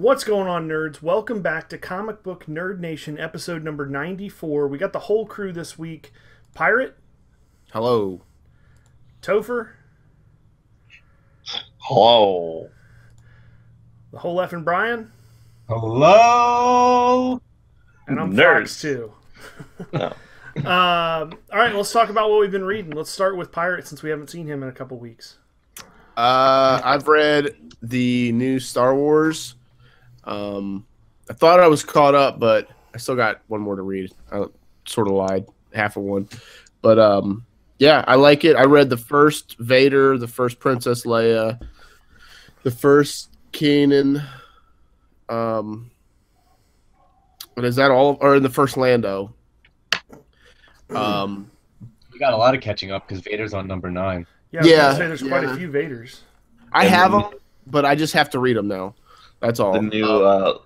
What's going on, nerds? Welcome back to Comic Book Nerd Nation, episode number 94. We got the whole crew this week. Pirate, Hello. Topher, Hello. the whole effing Brian, Hello. and I'm Nerds. Fox, too. No. All right, let's talk about what we've been reading. Let's start with Pirate since we haven't seen him in a couple weeks. I've read the new Star Wars. I thought I was caught up, but I still got one more to read. I sort of lied, half of one. But yeah, I like it. I read the first Vader, the first Princess Leia, the first Kanan. And is that all? Or the first Lando? We got a lot of catching up because Vader's on number 9. Yeah, I was Yeah, gonna say there's quite yeah. a few Vaders. I And have the- them, but I just have to read them now. That's all. The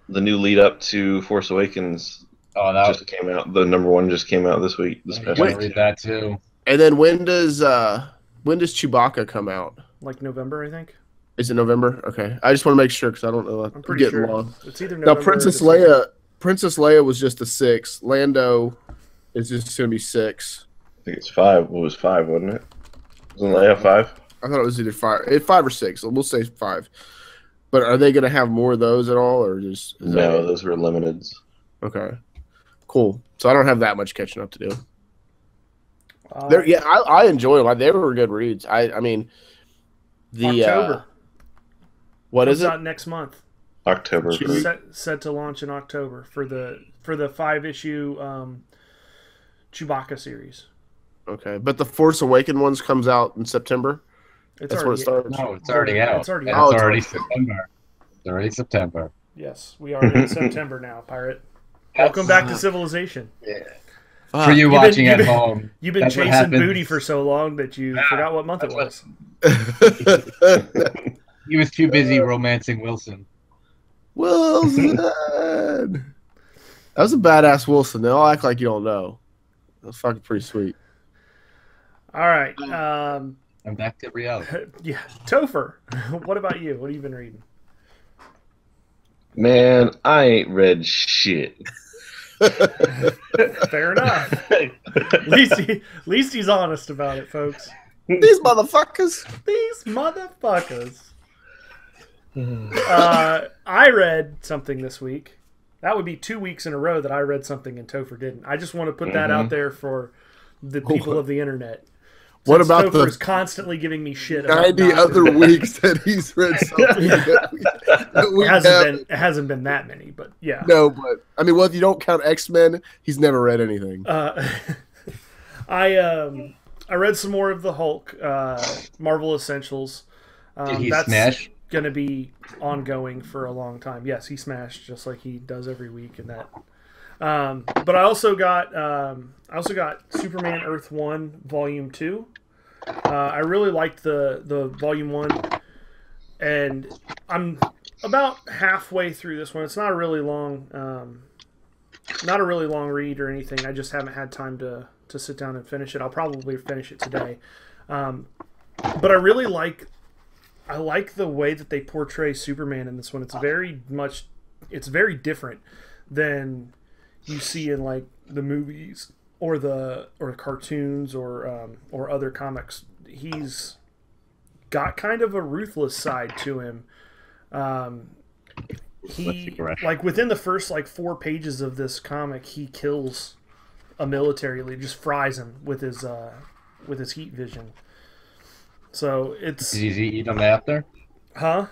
new lead up to Force Awakens Oh, that was. just came out. The number one just came out this week. This I past gotta week. read that too. And then when does Chewbacca come out? Like November, I think. Is it November? Okay, I just want to make sure because I don't know. I'm pretty getting sure. long. It's either Now, November Princess or December. Leia was just a 6. Lando is just going to be 6. I think it's 5. It was 5, wasn't it? Wasn't Leia 5? I thought it was either 5 or 6. So we'll say 5. But are they going to have more of those at all, or just is that No, it? those were limiteds. Okay, cool. So I don't have that much catching up to do. Uh, I enjoy them. They were good reads. I mean, the October. what is Comes it? out next month. October. Should we- Set to launch in October for the 5-issue Chewbacca series. Okay, but the Force Awaken ones comes out in September. It's That's already, when it starts. No, it's already out. It's already And out. it's Oh, already it's September. It's already September. Yes, we are in September now, Pirate. Welcome back to Civilization. For you You've been- watching you've at been- home, You've been That's what chasing happens. booty for so long that you forgot what month it that's was. he was too busy romancing Wilson. Wilson. That was a badass Wilson. They all act like you don't know. That's fucking pretty sweet. All right. I'm back to reality. Yeah, Topher, what about you? What have you been reading? Man, I ain't read shit. Fair enough. At least he's honest about it, folks. These motherfuckers. These motherfuckers. I read something this week. That would be 2 weeks in a row that I read something and Topher didn't. I just want to put that out there for the people of the internet. What Since about Topher is the constantly giving me shit about 90 not- other weeks that he's read something that we haven't? It hasn't been that many, but yeah. No, but I mean, well, if you don't count X-Men, he's never read anything. I read some more of the Hulk, Marvel Essentials. Did he that's smash? Gonna be ongoing for a long time. Yes, he smashed just like he does every week in that. But I also got Superman Earth 1 Volume 2. I really liked the Volume 1, and I'm about halfway through this one. It's not a really long read or anything. I just haven't had time to sit down and finish it. I'll probably finish it today. But I really like the way that they portray Superman in this one. It's very different than you see in like the movies or cartoons or other comics. He's got kind of a ruthless side to him. He like within the first like 4 pages of this comic, he kills a military leader, just fries him with his heat vision. So it's Did he eat him after? huh?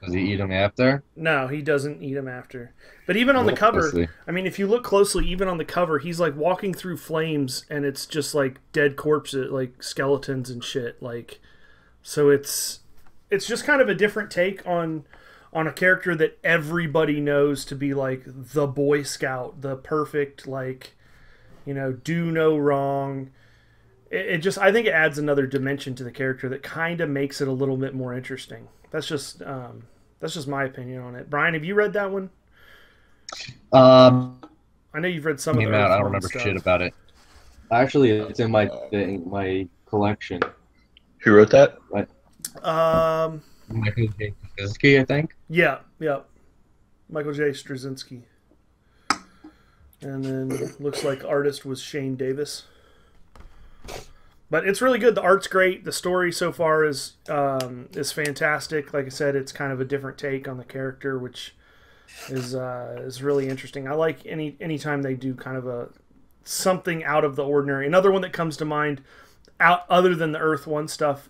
Does he eat him after? No, he doesn't eat him after. But even on the We'll cover, see. I mean, if you look closely, even on the cover, he's like walking through flames, and it's just like dead corpses, like skeletons and shit. Like, so it's just kind of a different take on a character that everybody knows to be like the Boy Scout, the perfect, like, do no wrong. It just, I think it adds another dimension to the character that kind of makes it a little bit more interesting. That's just my opinion on it. Brian, have you read that one? I know you've read some of Came the out. I Earth don't One remember stuff. shit about it. Actually, it's in my collection. Who wrote that? Um, Michael J. Kaczynski, I think. yeah. Michael J. Straczynski. And then looks like artist was Shane Davis. But it's really good. The art's great. The story so far is fantastic. Like I said, it's kind of a different take on the character, which is really interesting. I like anytime they do kind of something out of the ordinary. Another one that comes to mind, other than the Earth One stuff,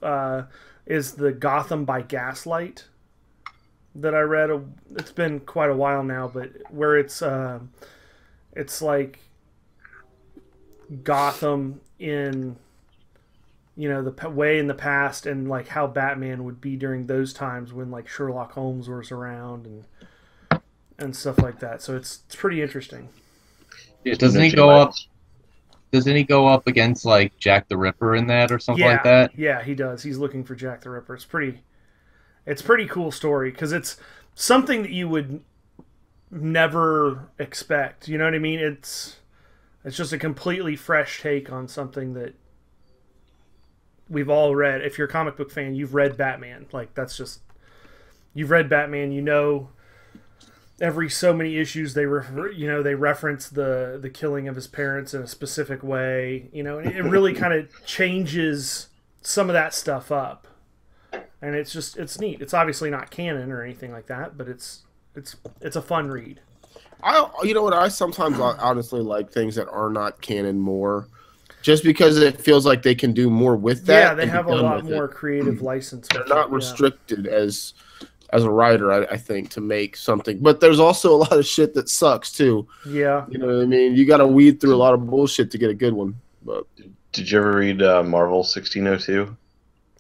is the Gotham by Gaslight that I read. It's been quite a while now, but where it's like Gotham in, you know, the way in the past, and like how Batman would be during those times when like Sherlock Holmes was around and stuff like that. So it's pretty interesting. Yeah, doesn't he go up? Doesn't he go up against like Jack the Ripper in that or something like that? Yeah, he does. He's looking for Jack the Ripper. It's pretty cool story because it's something that you would never expect. You know what I mean? It's just a completely fresh take on something that we've all read. If you're a comic book fan, you've read Batman. Like you've read Batman. You know, every so many issues they reference the killing of his parents in a specific way. You know, and it really kind of changes some of that stuff up. And it's neat. It's obviously not canon or anything like that, but it's a fun read. You know what? I sometimes honestly like things that are not canon more, just because it feels like they can do more with that. Yeah, they have a lot more creative license. They're not restricted as a writer, I think, to make something. But there's also a lot of shit that sucks too. Yeah, you know what I mean. You got to weed through a lot of bullshit to get a good one. But did you ever read Marvel 1602?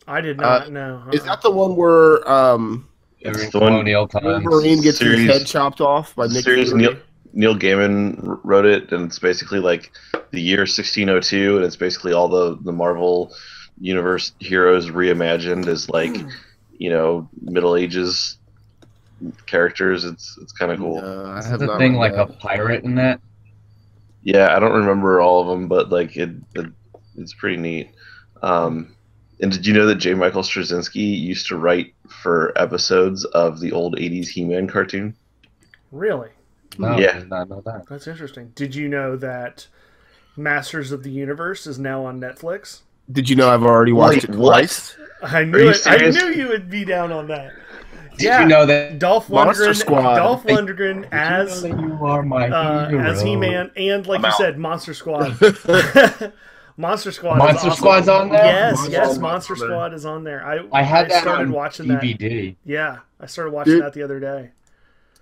I did not know. Is that the one where it's the one Wolverine gets his head chopped off by Nick Fury? Neil Gaiman wrote it, and it's basically like the year 1602, and it's basically all the Marvel universe heroes reimagined as like, you know, Middle Ages characters. It's kind of cool. Is the thing like a pirate in that? Yeah, I don't remember all of them, but like it's pretty neat. And did you know that J. Michael Straczynski used to write for episodes of the old 80s He-Man cartoon? Really? No, yeah. I did not know that. That's interesting. Did you know that Masters of the Universe is now on Netflix? Did you know I've already watched it twice? I knew it. I knew you would be down on that. Did you know that Dolph Lundgren as you are my hero. As He-Man, and like you said, Monster Squad. Monster Squad. Squad's on there. Yes, Monster Squad is on there. I started watching DVD. That. Yeah, I started watching that the other day.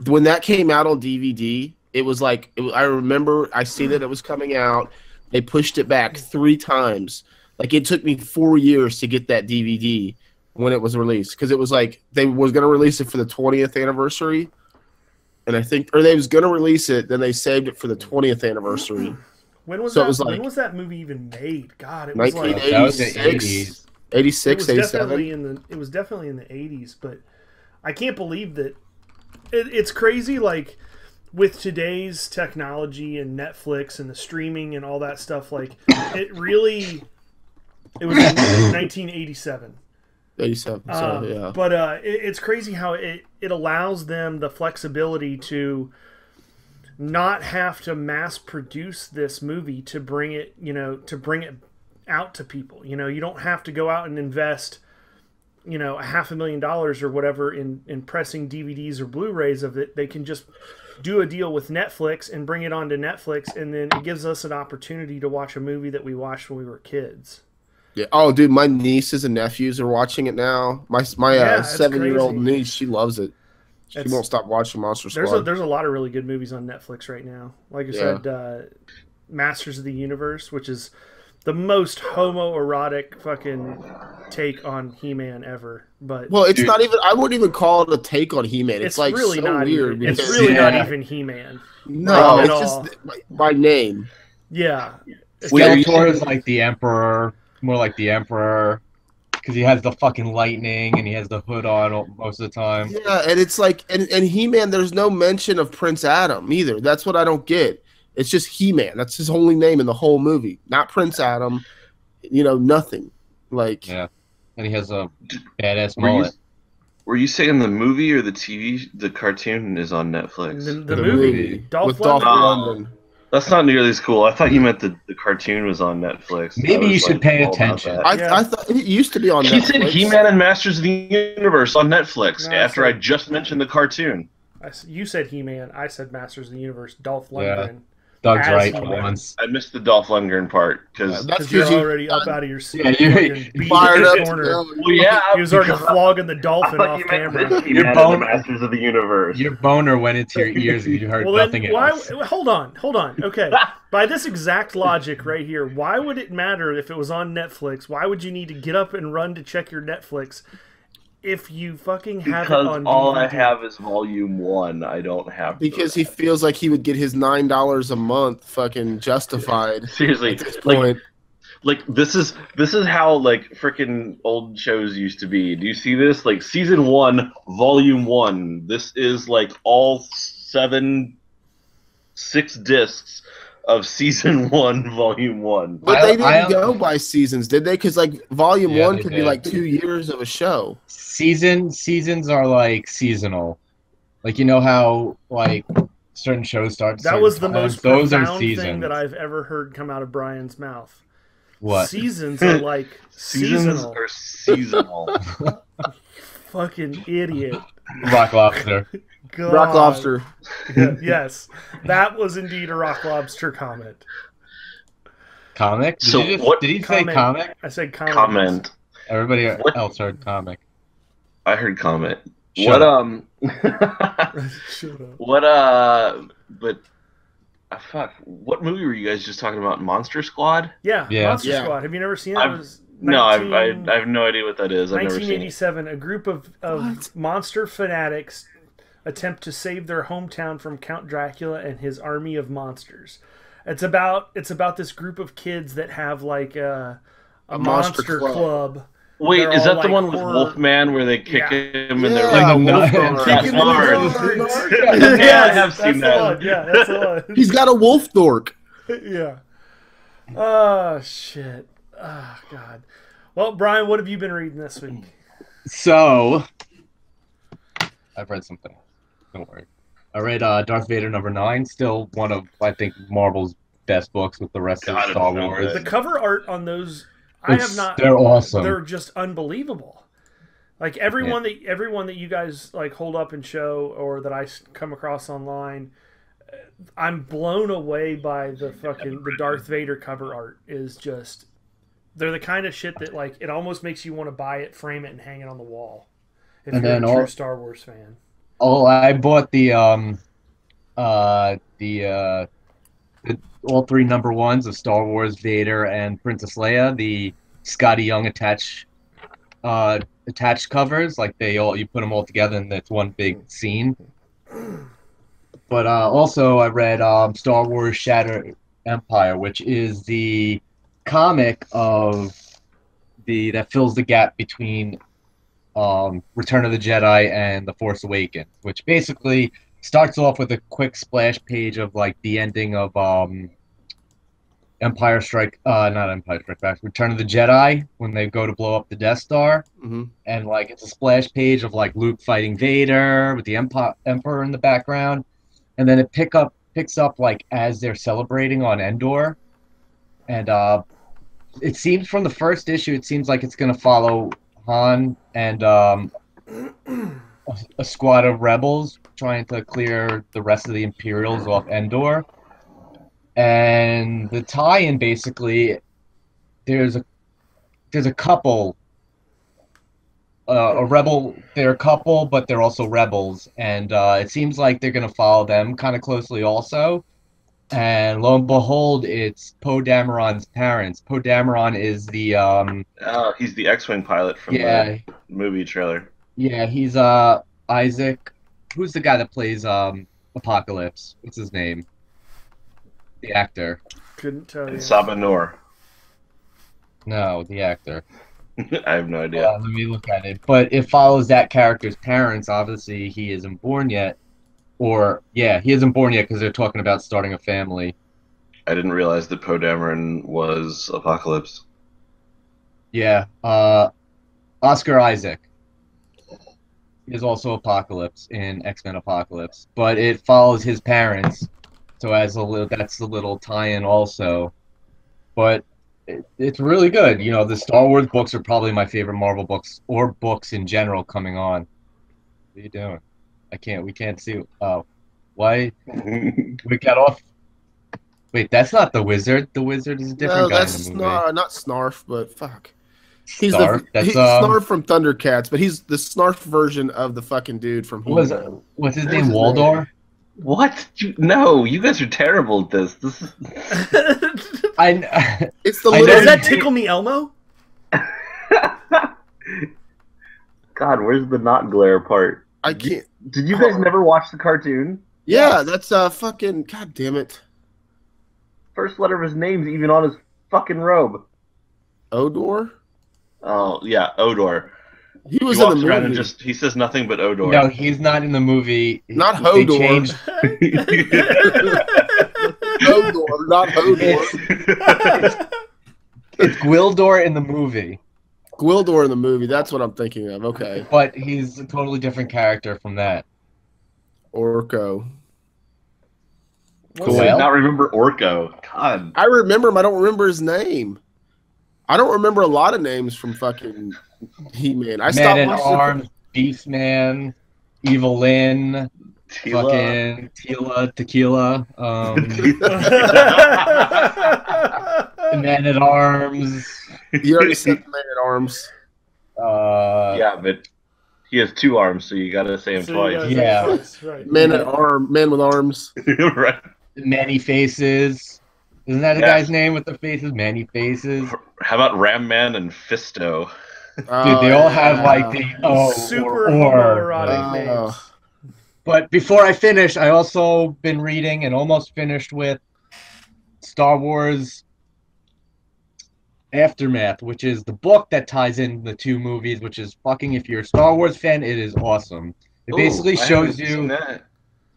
When that came out on DVD, it was like I remember I seen that it was coming out. They pushed it back 3 times. Like it took me 4 years to get that DVD when it was released, because it was like they was gonna release it for the 20th anniversary, and I think, or they was gonna release it, then they saved it for the 20th anniversary. When was that? When was that movie even made? God, it was 1986, 86, 87. It was definitely in the 80s, but I can't believe that. It's crazy, like with today's technology and Netflix and the streaming and all that stuff. Like it was in 1987. 87. So yeah. But it's crazy how it allows them the flexibility to not have to mass produce this movie to bring it, out to people. You know, you don't have to go out and invest, $500,000 or whatever in pressing DVDs or Blu-rays of it. They can just do a deal with Netflix and bring it onto Netflix, and then it gives us an opportunity to watch a movie that we watched when we were kids. Yeah. Oh, dude, my nieces and nephews are watching it now. My 7-year-old niece, she loves it. She won't stop watching Monster Squad. There's a lot of really good movies on Netflix right now. Like I said, Masters of the Universe, which is the most homoerotic fucking take on He-Man ever. But it's not even. I wouldn't even call it a take on He-Man. It's like really so not weird. It's really not even He-Man. No, it's just by name. Yeah. Skeletor is like the Emperor, more like the Emperor, because he has the fucking lightning and he has the hood on most of the time. Yeah, and it's like, and He-Man, there's no mention of Prince Adam either. That's what I don't get. It's just He-Man. That's his only name in the whole movie. Not Prince Adam. Nothing. Like, yeah. And he has a badass mullet. Were you saying the movie or the TV? The cartoon is on Netflix. The The movie. movie. Dolph with Dolph Lundgren. Lundgren. That's not nearly as cool. I thought you meant the cartoon was on Netflix. Maybe I was, you should pay all about attention. that. I thought it used to be on He Netflix. said He-Man and Masters of the Universe on Netflix No, I after I said- just mentioned the cartoon. You said He-Man. I said Masters of the Universe. Dolph Yeah. Lundgren. Doug's As right he for went. once. I missed the Dolph Lundgren part because That's Because you're because you already up out of your seat. Yeah, you- fucking beat fired in up the to corner. go. well, yeah, He was already because flogging the I dolphin thought off you meant camera. this He-Man and bone- the Masters of the Universe. Your boner went into your ears and you heard Well, nothing then, why? else. Hold on. Okay. By this exact logic right here, why would it matter if it was on Netflix? Why would you need to get up and run to check your Netflix if you fucking have Because it on all I DVD? have is Volume 1. I don't have the Because he rest. feels like he would get his $9 a month fucking justified Seriously, at this like point. this is how like freaking old shows used to be. Do you see this? Like season 1, volume 1. This is like all 6 discs of season 1, volume 1. But they I- didn't go by seasons, did they? Because like volume Yeah, one they could be did. like 2 years of a show. Seasons are like seasonal. Like you know how like certain shows start. That certain was the times? most Those are profound thing seasons. that I've ever heard come out of Brian's mouth. What? Seasons are like Seasons seasonal. are seasonal. Fucking idiot. Rock Lobster. God. Rock Lobster. Yeah, yes, that was indeed a Rock Lobster comment. Comic? Did So you just- what- Did he say Comment. comic? I said comment. Comment. Everybody What? else heard comic. I heard comment. Shut What Shut up. what but fuck, what movie were you guys just talking about? Monster Squad? Yeah, Yeah. Monster Yeah. Squad. Have you never seen it? I've- It was No, I 19 have no idea what that is. I've never seen it. 1987. A group of What? monster fanatics attempt to save their hometown from Count Dracula and his army of monsters. It's about this group of kids that have like a monster monster club. club. Wait, They're is all, that the like, one with horror- Wolfman where they kick him and they're Yeah, like, Wolfgang. That's Kicking the hard. doors. Yeah, I Yes, have seen that's the that. one. Yeah, that's the one. He's got a wolf dork. Yeah. Oh shit. Oh god. Well, Brian, what have you been reading this week? So, I've read something. Don't worry. I read Darth Vader #9. Still one of I think Marvel's best books with the rest God, of Star it's so Wars. good. The cover art on those, I have not. They're awesome. They're just unbelievable. Like everyone that you guys like hold up and show, or that I come across online, I'm blown away by the Darth Vader cover art. Is just, they're the kind of shit that like it almost makes you want to buy it, frame it, and hang it on the wall. If And you're a then true all- Star Wars fan. Oh, I bought the all 3 #1s of Star Wars, Vader, and Princess Leia. The Scotty Young attached covers, like you put them all together and it's one big scene. But also I read Star Wars Shattered Empire, which is the comic of that fills the gap between Return of the Jedi and The Force Awakens, which basically starts off with a quick splash page of like the ending of not Empire Strike Back, Return of the Jedi, when they go to blow up the Death Star, Mm-hmm. and like it's a splash page of like Luke fighting Vader with the Emperor in the background, and then it picks up like as they're celebrating on Endor, and it seems from the first issue, it seems like it's gonna follow Han and a squad of rebels trying to clear the rest of the Imperials off Endor. And the tie-in basically, there's a couple, a rebel. They're a couple, but they're also rebels, and it seems like they're gonna follow them kind of closely also. And lo and behold, it's Poe Dameron's parents. Poe Dameron is the Oh, he's the X-wing pilot from yeah. the movie trailer. Yeah, he's Isaac. Who's the guy that plays Apocalypse? What's his name? The actor. Couldn't tell you. And Saba Noor. No, the actor. I have no idea. Let me look at it. But it follows that character's parents. Obviously, he isn't born yet. Or yeah, he isn't born yet because they're talking about starting a family. I didn't realize that Poe Dameron was Apocalypse. Yeah, Oscar Isaac. is also Apocalypse in X-Men Apocalypse, but it follows his parents, so as a little that's a little tie-in also. But it's really good. You know, the Star Wars books are probably my favorite Marvel books or books in general coming on. What are you doing? We can't see. Oh, why? We got off. Wait, that's not the Wizard. The Wizard is a different No, guy that's in the movie. not Snarf, but fuck. He's Snarf? the That's, Snarf from Thundercats, but he's the Snarf version of the fucking dude from what's He-Man. his name? Waldor? What? No, you guys are terrible at this. This is I It's the I little. know Does that tickle me, Elmo? God. Where's the not glare part? I can't. Did you guys never watch the cartoon? Yeah, that's fucking. God damn it, First letter of his name's even on his fucking robe. Odor. Oh yeah, Odor. He was He in walks the around movie. and he says nothing but Odor. No, he's not in the movie. Not They Hodor. changed- Odor, not Hodor. It's Gwildor in the movie, Gwildor in the movie. That's what I'm thinking of. Okay, but he's a totally different character from that. Orko. I Cool. did not remember Orko. God. I remember him. I don't remember his name. I don't remember a lot of names from fucking He-Man. I Man stopped at watching. Arms, Beastman, Evil Lynn, Tila. fucking Tila, Tequila, Man at Arms. You already said the Man at Arms. Yeah, but he has two arms, so you gotta say him So you twice. guys Yeah. are twice, right. Man at Arm. Man with arms. Right. Many Faces. Isn't that a Yeah. guy's name with the faces? Many Faces. How about Ram Man and Fisto? Dude, they all have like the Super or. homoerotic names. But before I finish, I also been reading and almost finished with Star Wars Aftermath, which is the book that ties in the two movies, which is fucking, if you're a Star Wars fan, it is awesome. It basically Ooh, I shows haven't seen you, that.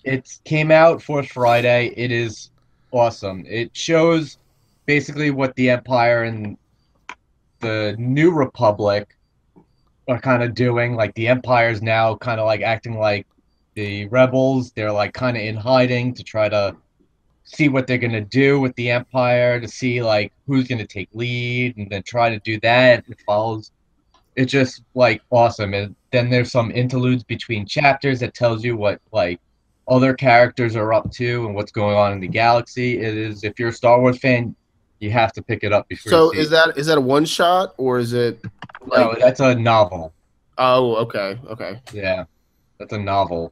it came out for Friday. It is awesome. It shows basically what the Empire and the New Republic are kind of doing. Like the Empire's now kind of like acting like the rebels. They're like kind of in hiding to try to see what they're gonna do with the Empire, to see like who's gonna take lead, and then try to do that. It follows. It's just like awesome. And then there's some interludes between chapters that tells you what like other characters are up to and what's going on in the galaxy. It is, if you're a Star Wars fan, you have to pick it up before. So you see is that a one shot or is it? it. No, that's a novel. Oh, okay, okay. Yeah, that's a novel.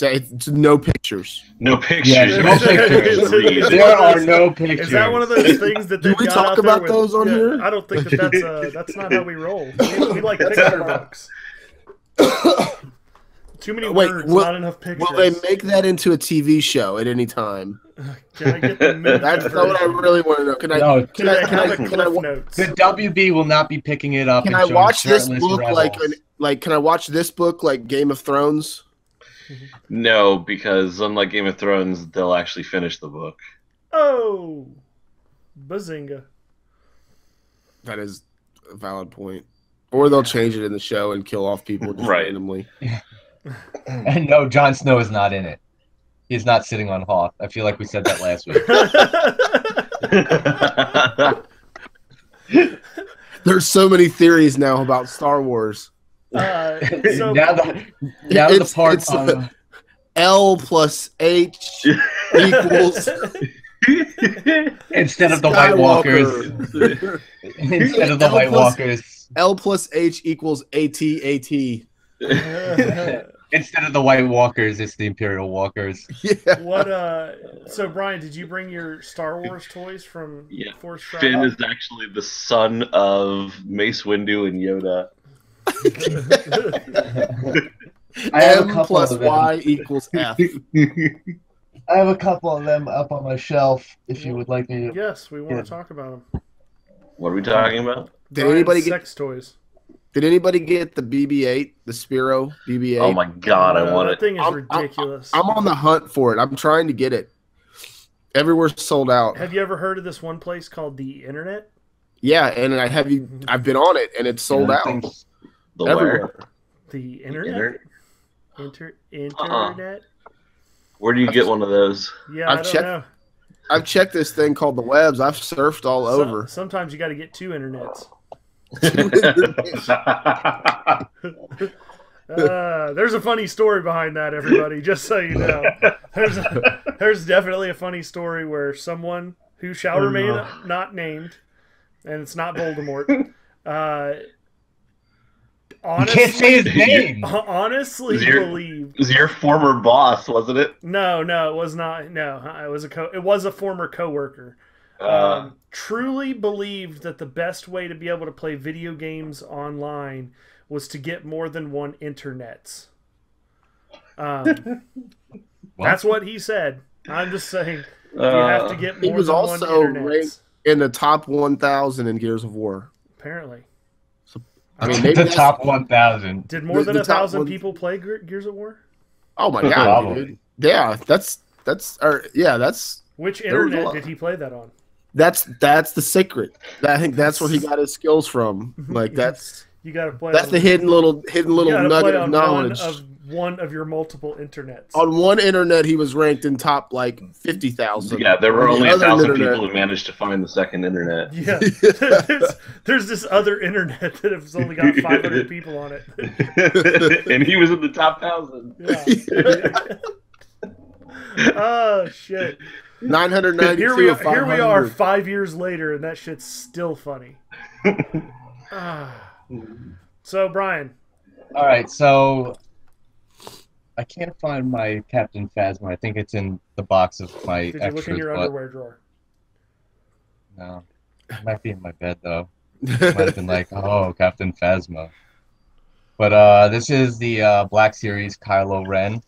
It's no pictures. No pictures. Yeah, no pictures. Read. There are no pictures. Is that one of those things that Do they've we got talk out there about with- those on here? I don't think that's not how we roll. We like picture books. Too many Wait, words, will- not enough pictures. Will they make that into a TV show at any time? Can I get the movie That's not what I version? really want to know. Can I? No, Can I? Can Can I I? have the Can I? Cliff Notes? the WB will not be picking it up. Can and I showing watch this shirtless book rebels. like? Can I watch this book like Game of Thrones? No, because unlike Game of Thrones, they'll actually finish the book. Oh, bazinga! That is a valid point. Or they'll change it in the show and kill off people just Right. randomly. And no, Jon Snow is not in it. He's not sitting on Hoth. I feel like we said that last week. There's so many theories now about Star Wars. So now the part it's on L plus H equals instead of the White Walkers, Skywalker. instead of the L White plus- Walkers, L plus H equals AT. instead of the White Walkers, it's the Imperial Walkers. Yeah. what? So Brian, did you bring your Star Wars toys from Yeah, Force Finn Travel? is actually the son of Mace Windu and Yoda. I have a M couple plus of them. Y equals F. I have a couple of them up on my shelf. If you would like me to. Yes, we want Yeah. to talk about them. What are we talking about? Did anybody get? sex toys? Did anybody get the BB-8, the Spiro BB-8? Oh my god, I want That it. thing is I'm- ridiculous. I'm on the hunt for it. I'm trying to get it. Everywhere's sold out. Have you ever heard of this one place called the Internet? Yeah, and I've been on it, and it's sold out The everywhere. where? The Internet? Inter- Internet? Where do you get one of those? Yeah, I don't know. I've checked this thing called the webs. I've surfed all over. Sometimes you got to get two internets. There's a funny story behind that, everybody. Just so you know, there's definitely a funny story where someone who shall remain not named, and it's not Voldemort. You can't say his name. Honestly, believed. It was your former boss, wasn't it? No, it was not. No, it was a former coworker. Truly believed that the best way to be able to play video games online was to get more than one internets. That's what he said. I'm just saying you have to get more He was than also one internets. ranked in the top 1,000 in Gears of War. Apparently. I mean, maybe the top 1,000. Did more than the top 1,000 one- people play Gears of War? Oh my god, Probably. dude. Yeah, that's Which There was a internet lot. did he play that on? that's the secret. I think that's where he got his skills from. Like that's You got to play. the hidden little you gotta nugget play of on knowledge. one of your multiple internets. On one internet, he was ranked in top like 50,000. Yeah, there were On the only other 1,000 internet- people who managed to find the second internet. Yeah, there's this other internet that has only got 500 people on it. And he was in the top 1,000. Yeah. Oh shit! 992 Here we of are 500. 5 years later, and that shit's still funny. So Brian, All right, so I can't find my Captain Phasma. I think it's in the box of my did you extras. look in your but underwear drawer? no, it might be in my bed though. Might have been like, oh, Captain Phasma. But this is the Black Series Kylo Ren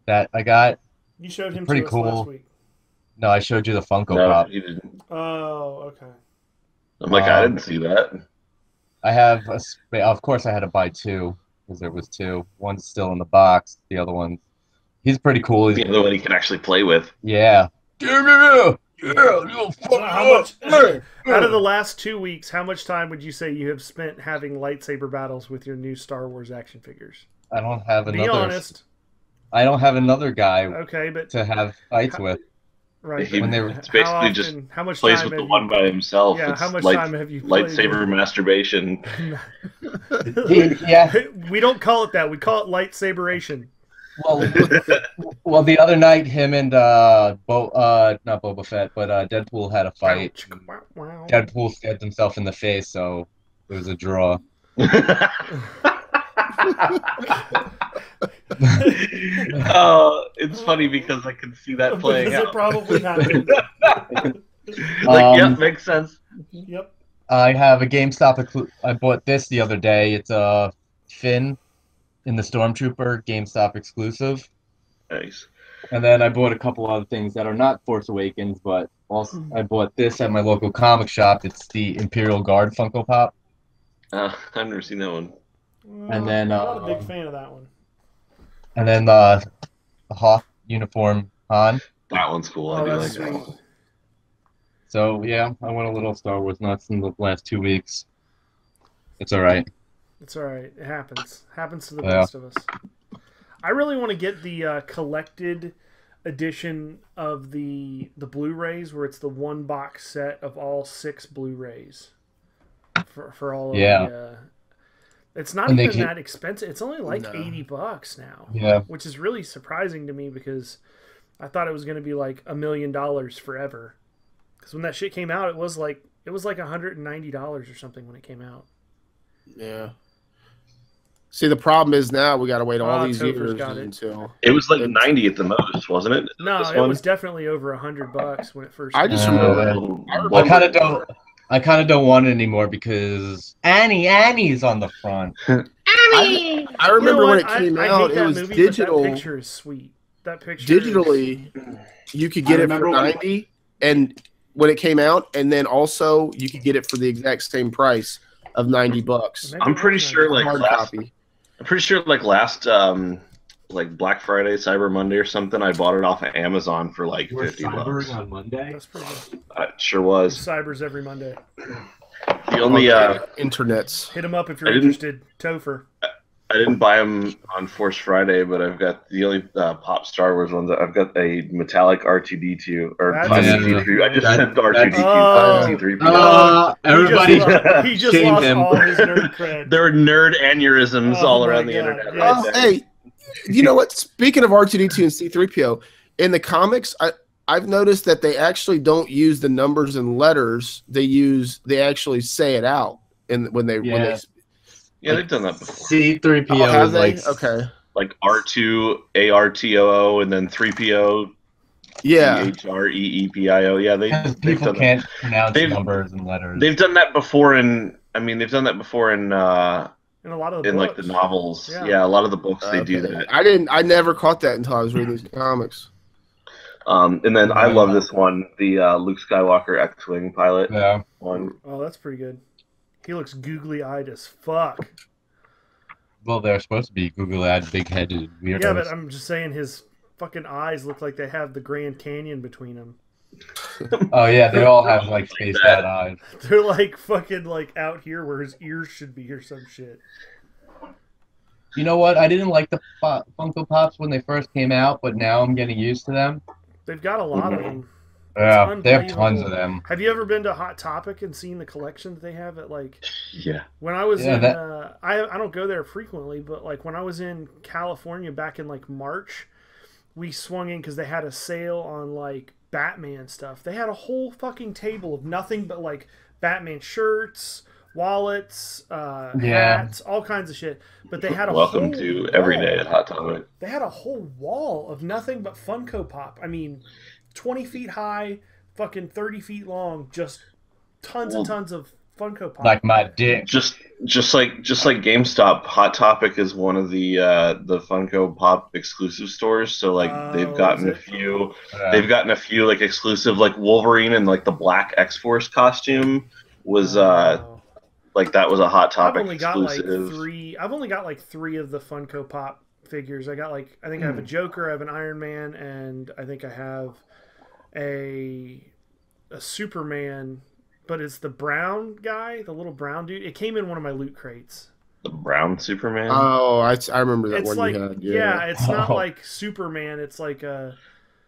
that I got. You showed him Pretty to us cool. last week. No, I showed you the Funko No, Pop. he didn't. Oh, okay. I'm like, I didn't see that. I have of course I had to buy two because there was two. One's still in the box. The other one, he's pretty cool. He's, The other one he can actually play with. yeah. So how much out of the last 2 weeks? How much time would you say you have spent having lightsaber battles with your new Star Wars action figures? I don't have Be another. honest. I don't have another guy Okay, but to have fights with. right. He- but when they were- It's basically how often, just how much plays time with the have one by himself. Yeah, It's how much light- time have you played lightsaber masturbation. Yeah. We don't call it that. We call it lightsaberation. Well, the other night, him and not Boba Fett, but Deadpool had a fight. Wow. Deadpool stabbed himself in the face, so it was a draw. Oh, it's funny because I can see that playing Because it out. probably happened. Like, yeah, makes sense. Yep. I have a GameStop. I bought this the other day. It's a Finn in the Stormtrooper GameStop exclusive. Nice. And then I bought a couple other things that are not Force Awakens, but also I bought this at my local comic shop. It's the Imperial Guard Funko Pop. I've never seen that one. And then, I'm not a big fan of that one. And then the Hoth uniform Han. That one's cool. I Oh, do like that's that sweet. one. So yeah, I went a little Star Wars nuts in the last 2 weeks. It's all right. It's all right. It happens. Happens to the Yeah. best of us. I really want to get the collected edition of the Blu-rays, where it's the one box set of all 6 Blu-rays for all of Yeah. the. It's not And they even can- that expensive. It's only like No. $80 now. Yeah. Which is really surprising to me because I thought it was going to be like $1 million forever. Because when that shit came out, it was like $190 or something when it came out. Yeah. See, the problem is now we got to wait all these Topher's years got it. until. It was like 90 at the most, wasn't it? No, This it one? was definitely over $100 when it first. I just came out. remember. I kind of don't. I kind of don't want it anymore because Annie's on the front. I You know remember when what? it came I out, hate it that was movie, digital. But that picture is sweet. That picture. Digitally, you could get it for remember when- 90, and when it came out, and then also you could get it for the exact same price of $90. Maybe I'm it pretty was sure, $90. like, Hard last, copy. I'm pretty sure, like, last, like, Black Friday, Cyber Monday or something, I bought it off of Amazon for, like, We're $50. cybering on Monday. That's pretty good. It sure was. Cybers every Monday. The only, Internets. Hit him up if you're I didn't- interested. Topher. I didn't buy them on Force Friday, but I've got the only pop Star Wars ones. I've got a metallic R2D2 or That's classic yeah. C3. I just That- sent R2D2 Oh. C3PO. Everybody he just shamed lost him. all his nerd cred. There were nerd aneurysms Oh all my around the God, internet. yes. Right there. Hey, you know what? Speaking of R2D2 and C3PO, in the comics, I've noticed that they actually don't use the numbers and letters. They actually say it out, and when they Yeah, they've done that before. C3PO oh, have is they? like Okay, Like R2 ARTOO and then 3PO yeah. CHREEPIO. Yeah, because they've people done that. can't pronounce They've- numbers and letters. They've done that before in. I mean, they've done that before in In a lot of the like books. the novels. Yeah. Yeah, a lot of the books they do Okay. that. I never caught that until I was reading these comics. And then I love this one, the Luke Skywalker X-wing pilot Yeah. one. Oh, that's pretty good. He looks googly-eyed as fuck. Well, they're supposed to be Google-eyed, big-headed weirdos. Yeah, but I'm just saying his fucking eyes look like they have the Grand Canyon between them. Oh yeah, they all have like spaced out eyes. They're like fucking like out here where his ears should be or some shit. You know what? I didn't like the Funko Pops when they first came out, but now I'm getting used to them. They've got a lot of them. Yeah, they have unbelievable. tons of them. Have you ever been to Hot Topic and seen the collection that they have at like? Yeah. When I was Yeah, in, that- I don't go there frequently, but like when I was in California back in like March, we swung in because they had a sale on like Batman stuff. They had a whole fucking table of nothing but like Batman shirts, wallets, hats, all kinds of shit. But they had a Welcome whole to Every Day wall. at Hot Topic. They had a whole wall of nothing but Funko Pop. I mean, 20 feet high, fucking 30 feet long, just tons and tons of Funko Pop. Like my dick. Just like GameStop, Hot Topic is one of the Funko Pop exclusive stores. So like they've Oh, gotten is a it? few. They've gotten a few like exclusive, like Wolverine and like the black X-Force costume was Oh. like that was a Hot I've Topic only got like exclusive. three. I've only got like three of the Funko Pop figures. I think I have a Joker, I have an Iron Man, and I think I have a Superman. But it's the brown guy, the little brown dude. It came in one of my loot crates. The brown Superman. Oh, I remember that It's one like you had. yeah, it's not Oh. like Superman. It's like a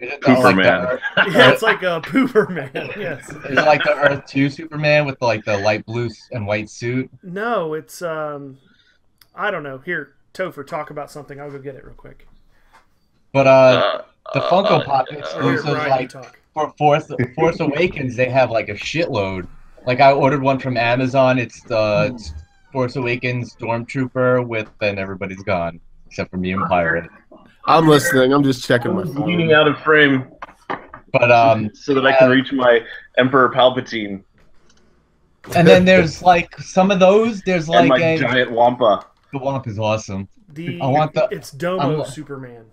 Is it Pooper like Man. yeah, it's like a pooper man. Yes. Is it like the Earth 2 Superman with like the light blue and white suit? No, it's I don't know. Here, Topher, talk about something. I'll go get it real quick. But the Funko Pop Or here, exclusives, Brian, like you talk. for Force Awakens, they have like a shitload. Like I ordered one from Amazon. It's the Force Awakens Stormtrooper with, and everybody's gone except for me and Pirate. I'm listening. I'm just checking my phone. leaning out of frame But so that I can reach my Emperor Palpatine and then there's like some of those. There's and like my giant Wampa. the Womp is awesome. I want the- it's Domo I'm- Superman.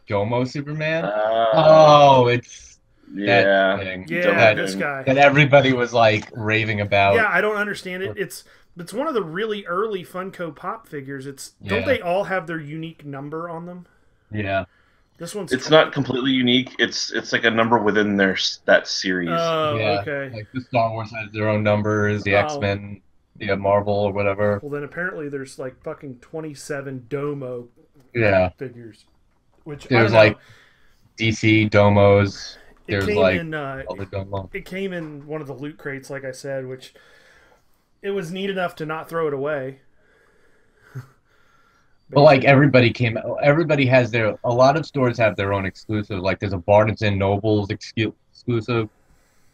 Domo Superman. Oh, Oh, it's yeah. that thing. Yeah, that, this guy. that everybody was like raving about. Yeah, I don't understand it. It's one of the really early Funko Pop figures. Don't Yeah. they all have their unique number on them? Yeah. This one's It's not completely unique. It's like a number within that series. Oh, Yeah. okay. Like the Star Wars has their own numbers, the Oh. X-Men, the Marvel or whatever. Well, then apparently there's like fucking 27 Domo Yeah. figures. Which I There's don't know. like DC Domos. It There's came like in other Domo. it came in one of the loot crates, like I said, which it was neat enough to not throw it away. But like everybody has a lot of stores have their own exclusive. Like there's a Barnes and Nobles exclusive.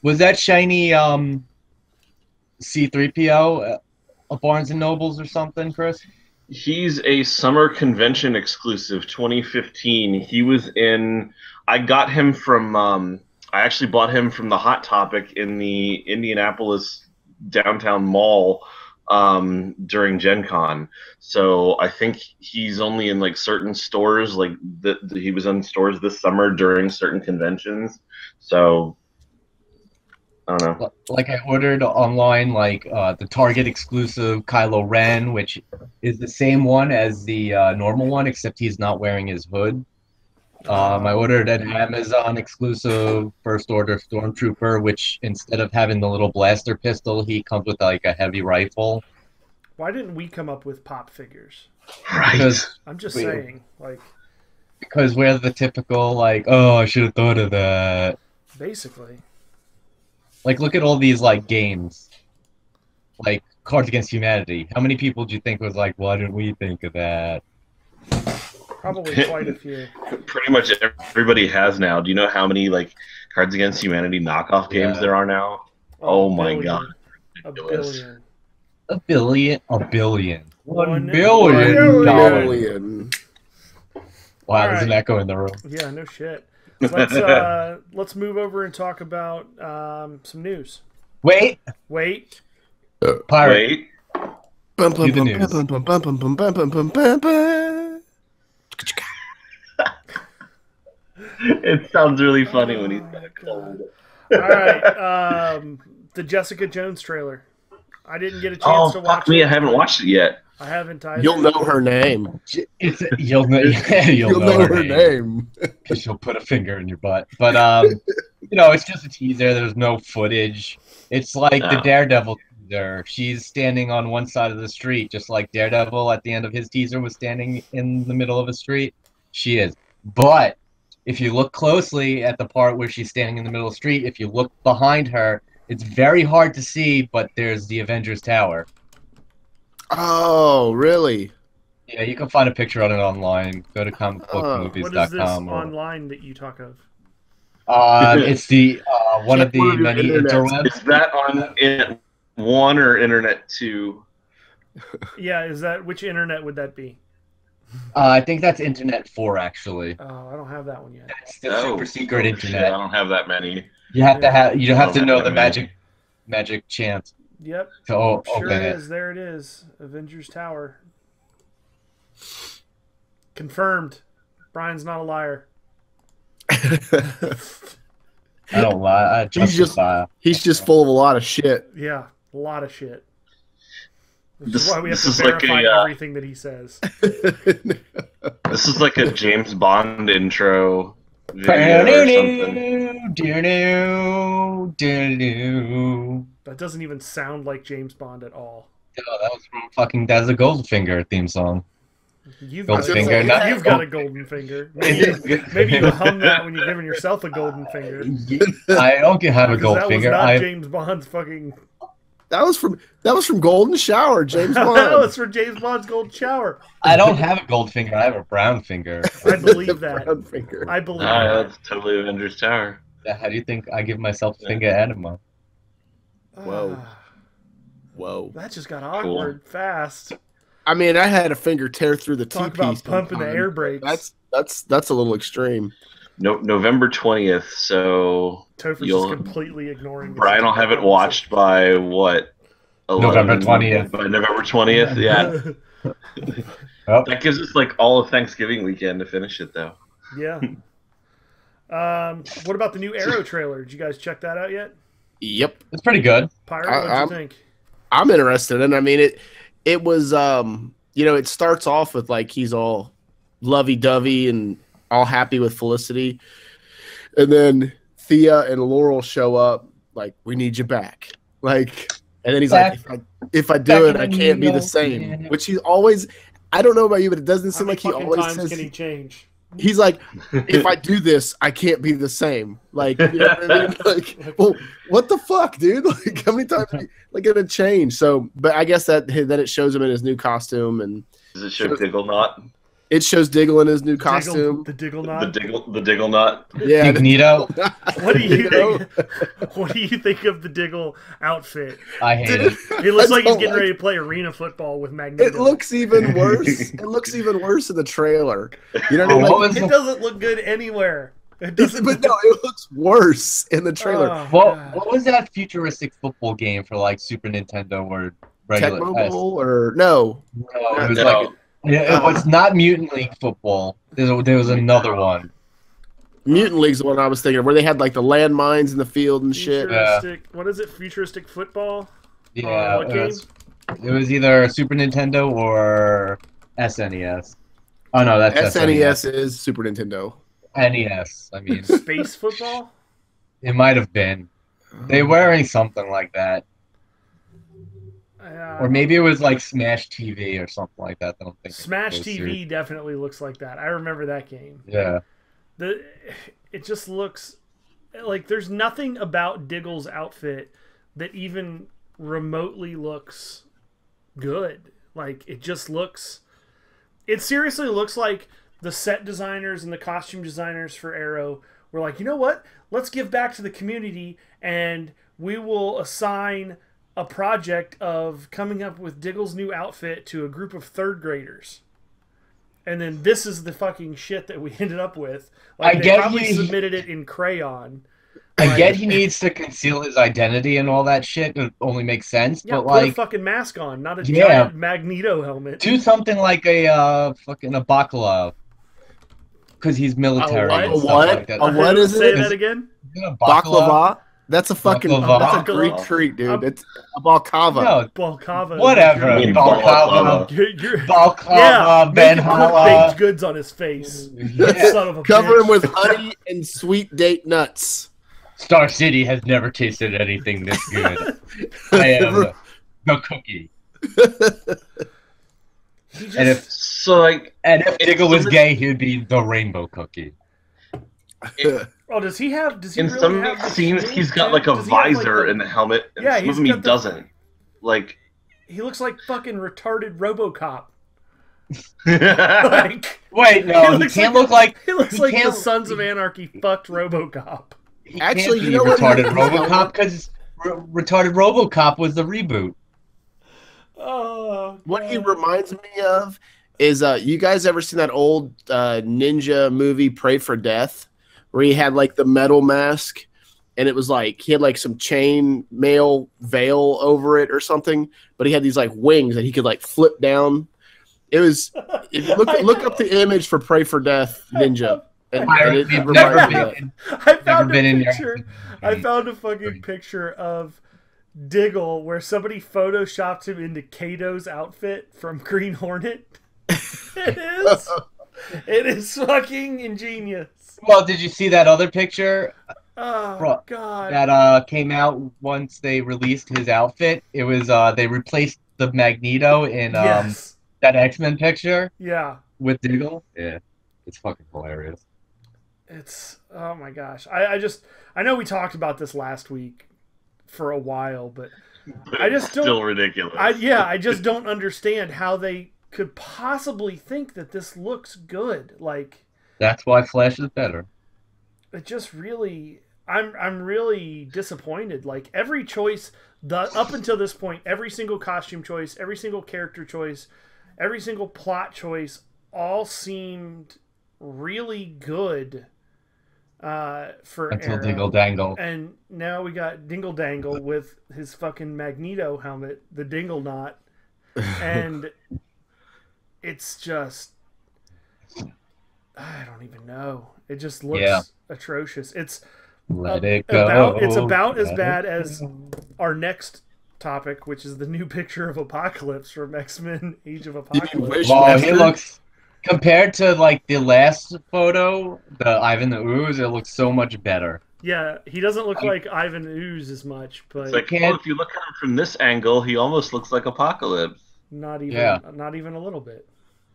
Was that shiny C3PO a Barnes and Nobles or something, Chris? He's a summer convention exclusive 2015. He was in. I got him from. I actually bought him from the Hot Topic in the Indianapolis downtown mall during Gen Con. So I think he's only in like certain stores. Like he was in stores this summer during certain conventions. So I don't know. Like I ordered online, like the Target exclusive Kylo Ren, which is the same one as the normal one, except he's not wearing his hood. I ordered an Amazon exclusive First Order Stormtrooper, which instead of having the little blaster pistol, he comes with like a heavy rifle. Why didn't we come up with pop figures? Right. Because I'm just Wait. saying, like, because we're the typical like, oh, I should have thought of that. basically. Like, look at all these like games, like Cards Against Humanity. How many people do you think was like, why didn't we think of that? Probably quite a few. Pretty much everybody has now. Do you know how many like Cards Against Humanity knockoff games Yeah. there are now? A Oh my billion. god. A Ridiculous. billion. A billion. One $1 billion. Billion. Wow, All there's an right. echo in the room. Yeah, no shit. Let's move over and talk about some news. Wait, Wait. pirate. Wait. Bum, Do the news. bum, bum, bum, bum, bum, bum, bum, bum, bum, bum. It sounds really funny when he's got a God. cold. All right. The Jessica Jones trailer. I didn't get a chance Oh to watch fuck me! it. I haven't watched it yet. I haven't either. You'll know her name. It's you'll know, yeah, You'll know her name. Because she'll put a finger in your butt. But it's just a teaser. There's no footage. It's like the No. Daredevil teaser. She's standing on one side of the street, just like Daredevil at the end of his teaser was standing in the middle of a street. She is. But if you look closely at the part where she's standing in the middle of the street, if you look behind her, it's very hard to see, but there's the Avengers Tower. Oh, really? Yeah, you can find a picture on it online. Go to What is this comicbookmovies.com. online that you talk of? It's the one Check of the one of your many internets. interwebs. Is that on Internet 1 or Internet 2? Yeah, is that which internet would that be? I think that's Internet 4, actually. Oh, I don't have that one yet. That's the super secret Oh, shit, internet. I don't have that many. You have to have. You have to Oh, know the man. magic chant Yep, to sure open it. is. There it is. Avengers Tower. Confirmed. Brian's not a liar. I don't lie. I justify. He's just full of a lot of shit. Yeah, a lot of shit. Which This- is why we have this to is like verify a, everything that he says. This is like a James Bond intro video or something. That doesn't even sound like James Bond at all. That was from fucking That's a Goldfinger theme song. You've got, Goldfinger, not- you've got a golden finger. Maybe you hum that when you're giving yourself a golden finger. I don't have a 'Cause that was Goldfinger. not James Bond's fucking. That was from Golden Shower, James Bond. That was for James Bond's gold shower. I don't have a Goldfinger. I have a brown finger. I believe that. Brown finger. I believe Ah, that. that's totally Avengers Tower. How do you think I give myself a finger enema? Whoa. Ah, Whoa. that just got awkward fast. I mean, I had a finger tear through the Talk T-piece. about pumping the sometime. air brakes. That's a little extreme. No, November 20th. So Topher's you'll- just completely ignoring this. Brian will have it watched by what? 11? November 20th. By November 20th. Yeah. Oh, That gives us like all of Thanksgiving weekend to finish it though. Yeah. What about the new Arrow trailer? Did you guys check that out yet? Yep. it's pretty good. Pirate, I- what'd you I'm- think? I'm interested, and I mean it was it starts off with like he's all lovey-dovey and all happy with Felicity, and then Thea and Laurel show up like, we need you back, like, and then he's like, if I do it, I can't be the same, which he always. I don't know about you, but it doesn't seem like he fucking always times says. can he change? He's like, if I do this, I can't be the same. Like, you know what I mean? Like, well, what the fuck, dude? Like, how many times are you, like, gonna change? So, but I guess that then it shows him in his new costume, and Does it show Diggle Knot? it shows Diggle in his new costume. The Diggle The Knot. Diggle Knot. Yeah, Magneto. What do you know? think? What do you think of the Diggle outfit? I hate it. It looks I like he's don't getting like- ready to play arena football with Magneto. It looks even worse. It looks even worse in the trailer. You know what I Oh, mean? what Like, was It the- doesn't look good anywhere. It doesn't. but no, it looks worse in the trailer. Oh, What was that futuristic football game for like Super Nintendo or regular? Tecmo Bowl or no? No, it was No. like it was not Mutant League football. There was another one. Mutant League's the one I was thinking of, where they had like the landmines in the field and shit. futuristic. What is it? Futuristic football. Yeah, what it was either Super Nintendo or SNES. Oh no, that's SNES is Super Nintendo. NES. I mean, Space football. it might have been. They were wearing something like that. Or maybe it was like Smash TV or something like that. I don't think Smash TV definitely looks like that. I remember that game. Yeah. It just looks like there's nothing about Diggle's outfit that even remotely looks good. Like it just looks. It seriously looks like the set designers and the costume designers for Arrow were like, you know what? Let's give back to the community, and we will assign a project of coming up with Diggle's new outfit to a group of 3rd graders. And then this is the fucking shit that we ended up with. Like, they probably submitted it in crayon. I get he needs to conceal his identity and all that shit. It only makes sense. Yeah, but put like, a fucking mask on, not a giant Magneto helmet. Do something like a fucking Apocalypse. Because he's military. A And stuff what? Like that. A what is Say it? that again? Baklava? That's a fucking Baklava? that's a Greek treat, dude. It's a balkava. No, Balkava. whatever. I mean, Balklava. You're, Balklava, Ben making Hala. baked goods on his face. Yeah. Son of a Cover him bitch. with honey and sweet date nuts. Star City has never tasted anything this good. I am the cookie. He just, And if Diggle was gay, he'd be the rainbow cookie. oh, does he have? Does he In really some have the scenes, shield he's got too? like a Does he have, visor the- in the helmet, and Yeah, some he's of them he got the- doesn't. Like, He looks like fucking retarded RoboCop. yeah, Like, Wait, no, he can't look like he looks like the can't- Sons of Anarchy fucked RoboCop. he Actually, can't you be know what? retarded RoboCop because retarded RoboCop was the reboot. Oh, What he God. reminds me of is you guys ever seen that old ninja movie Pray for Death, where he had like the metal mask and it was like he had like some chain mail veil over it or something, but he had these like wings that he could like flip down. It was look up the image for Pray for Death Ninja. And it I've reminds me of that. I found a been in your- picture. I found a fucking picture of Diggle where somebody photoshopped him into Kato's outfit from Green Hornet. It is. It is fucking ingenious. Well, did you see that other picture Oh Bro, God. that came out once they released his outfit? It was they replaced the Magneto in Yes. that X-Men picture Yeah. with Diggle. Yeah, it's fucking hilarious. It's oh my gosh. I know we talked about this last week for a while, but I just don't still ridiculous. I just don't understand how they could possibly think that this looks good. Like That's why Flash is better. it just really I'm really disappointed. Like every choice up until this point, every single costume choice, every single character choice, every single plot choice all seemed really good for Until Arrow. Dingle Dangle. And now we got Dingle Dangle with his fucking Magneto helmet, the Dingle Knot, and it's just I don't even know. It just looks atrocious. It's Let it go. it's about as Let bad it as go. our next topic, which is the new picture of Apocalypse from X-Men: Age of Apocalypse. Wish Well, he Master? looks compared to like the last photo, the Ivan the Ooze. It looks so much better. Yeah, he doesn't look like Ivan Ooze as much, but It's like, can't- well, if you look at him from this angle, he almost looks like Apocalypse. not even a little bit.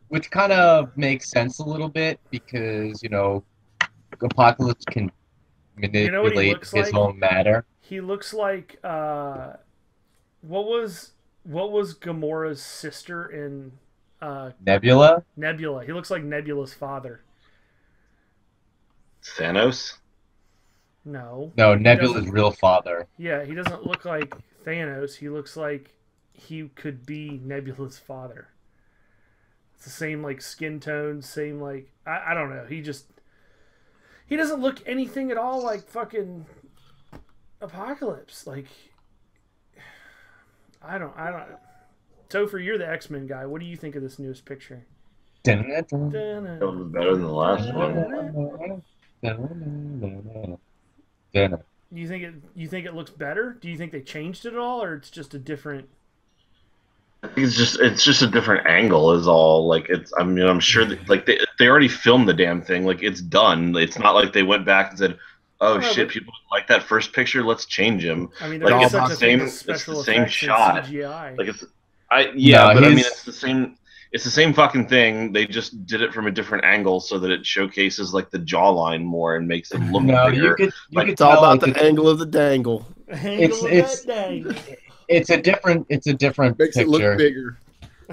Which kind of makes sense a little bit because, Apocalypse can know what he manipulate looks his like? own matter. He looks like what was Gamora's sister in Nebula? Nebula? He looks like Nebula's father. Thanos? No. No, He Nebula's doesn't- real father. Yeah, he doesn't look like Thanos. He looks like he could be Nebula's father. It's the same like skin tone, same like I don't know. He doesn't look anything at all like fucking Apocalypse. Like I don't. Topher, you're the X-Men guy. What do you think of this newest picture? That was better than the last one. You think it looks better? Do you think they changed it at all, or it's just a different? It's just a different angle is all. Like I'm sure that like they already filmed the damn thing. Like it's done. It's not like they went back and said, oh Yeah, shit, but- people like that first picture. Let's change him. I mean, Like, there's it's such the a thing same- as it's special the same effects shot. and CGI. Like yeah, No, but I mean he's- it's the same. It's the same fucking thing. They just did it from a different angle so that it showcases like the jawline more and makes him look No, bigger. you Like, could It's all tell about like, the angle of the dangle. Angle of it's- that day. it's a different Makes picture. it look bigger.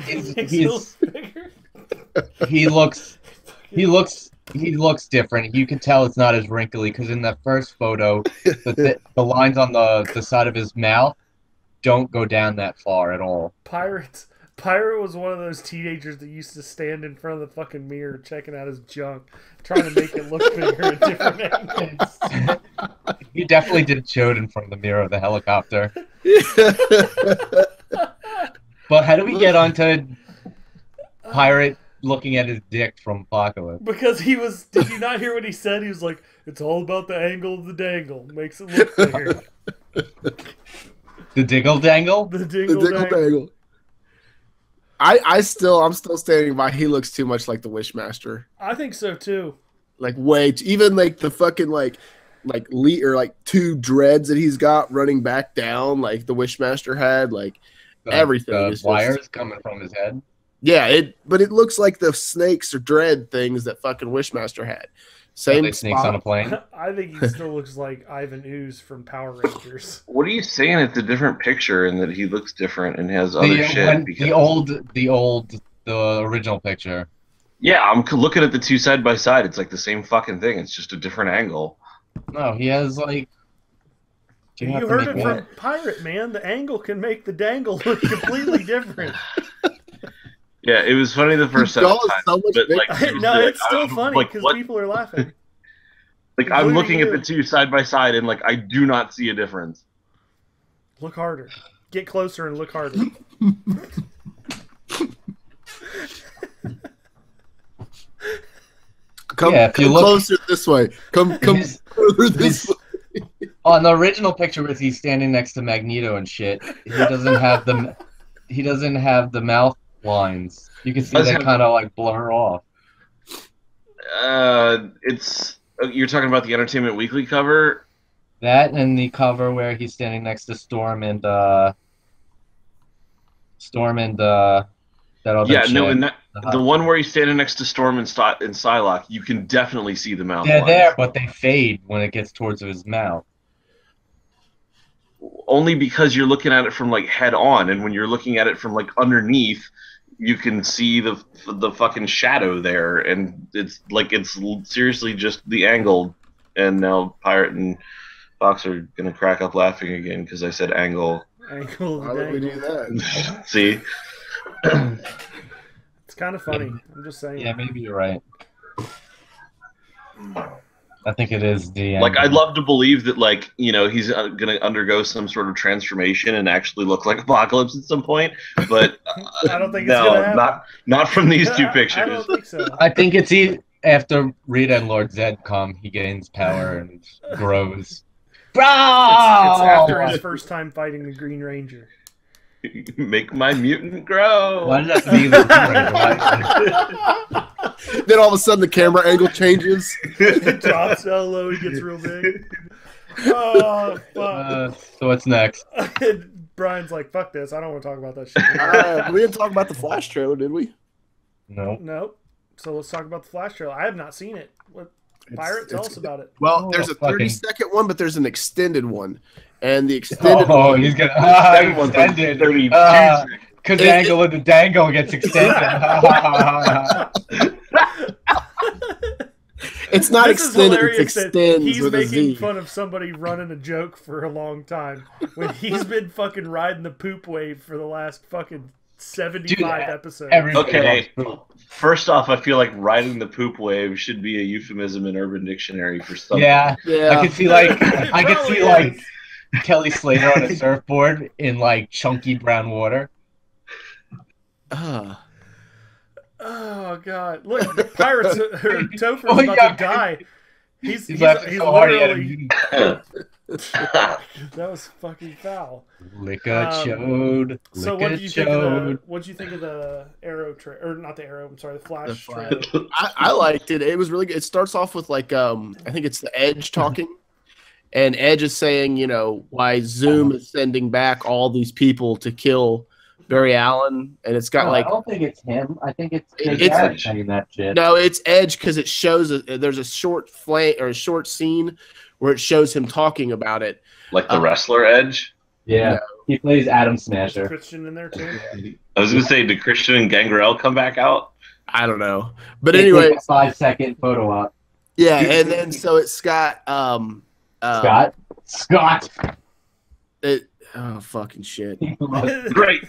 He's- Makes it he's- look bigger. he looks different. You can tell it's not as wrinkly because in that first photo, the lines on the side of his mouth don't go down that far at all. Pirate was one of those teenagers that used to stand in front of the fucking mirror checking out his junk, trying to make it look bigger at different angles. He definitely did show it in front of the mirror of the helicopter. But how do we get onto Pirate looking at his dick from Apocalypse? Because he was. Did you not hear what he said? He was like, "It's all about the angle of the dangle. Makes it look bigger." The diggle dangle? The The dingle dingle dangle. dangle. I'm still standing by. He looks too much like the Wishmaster. I think so too. Like even like the fucking like two dreads that he's got running back down like the Wishmaster had. Like everything The is just- wires coming from his head. yeah, but it looks like the snakes or dread things that fucking Wishmaster had. Same They snakes spot. on a plane. I think he still looks like Ivan Ooze from Power Rangers. what are you saying? It's a different picture and that he looks different and has other shit. The original picture. Yeah, I'm looking at the two side by side. It's like the same fucking thing. It's just a different angle. No, he has like. You have to heard make it one. from Pirate, man. The angle can make the dangle look completely different. Yeah, it was funny the first Y'all time, is so much but bigger. like seriously, No, like, it's still I'm funny like, because what? people are laughing. Like I'm including looking at you. the two side by side and like I do not see a difference. Look harder. Get closer and look harder. Come, Yeah, if you come look- closer this way. Come His- further this his- way. On the original picture, where he's standing next to Magneto and shit, he doesn't have the mouth lines. You can see Does that have- kind of like blur off. It's you're talking about the Entertainment Weekly cover. That and the cover where he's standing next to Storm and that other Yeah, chick. no, and that, Uh-huh. the one where he's standing next to Storm and Psylocke, you can definitely see the mouth They're lines. there, but they fade when it gets towards his mouth. Only because you're looking at it from like head on, and when you're looking at it from like underneath, you can see the fucking shadow there, and it's seriously just the angle. And now Pirate and Fox are gonna crack up laughing again because I said angle. Angle Why of the would we do dangle. that? See, It's kind of funny. I'm just saying. Yeah, maybe you're right. I think it is the like I'd angle. love to believe that like he's gonna undergo some sort of transformation and actually look like Apocalypse at some point, but I don't think it's no, gonna happen. not from these two I pictures. don't think so. I think it's after Rita and Lord Zed come, he gains power and grows. Bro! It's after his first time fighting the Green Ranger. Make my mutant grow. Why did that have to be the Green Ranger? Then all of a sudden the camera angle changes. It drops so low, he gets real big. Oh, fuck. So what's next? Brian's like, fuck this. I don't want to talk about that shit. We didn't talk about the Flash trailer, did we? No. Nope. So let's talk about the Flash trailer. I have not seen it. What, Pirate, tell us about it. Well, Oh, there's a fucking- 30-second one, but there's an extended one. And the extended Oh, one, he's gonna Second one's like extended. 32 Because the angle of the dangle gets extended. it's not This is extended, hilarious it's that extends he's with a making Z. fun of somebody running a joke for a long time when he's been fucking riding the poop wave for the last fucking 75 Dude, episodes. Everybody Okay. loves poop. First off, I feel like riding the poop wave should be a euphemism in Urban Dictionary for something. Yeah, Yeah. I could see like It I could probably see like is. Kelly Slater on a surfboard in like chunky brown water. Ah. Oh god! Look, Pirates or Topher's Oh, about yeah. to die. He's laughing so hard he had a literally. mutant. That was fucking foul. Lick a Um, chode. So Lick what a did you think of the? chode. What did you think of the Arrow or not the Arrow? I'm sorry, the Flash. Flash. trailer. I liked it. It was really good. It starts off with like I think it's the Edge talking, and Edge is saying, why Zoom is sending back all these people to kill Barry Allen, and it's got I don't think it's him. I think it's It's- Garrett saying that shit. no, it's Edge because it shows there's a short a short scene where it shows him talking about it. Like the wrestler Edge. Yeah, No. he plays Adam Is Smasher. Christian in there too? I was gonna say, did Christian and Gangrel come back out? I don't know, but It's anyway, like a 5-second photo op. yeah, and then so it's Scott. Scott. Oh fucking shit. Great.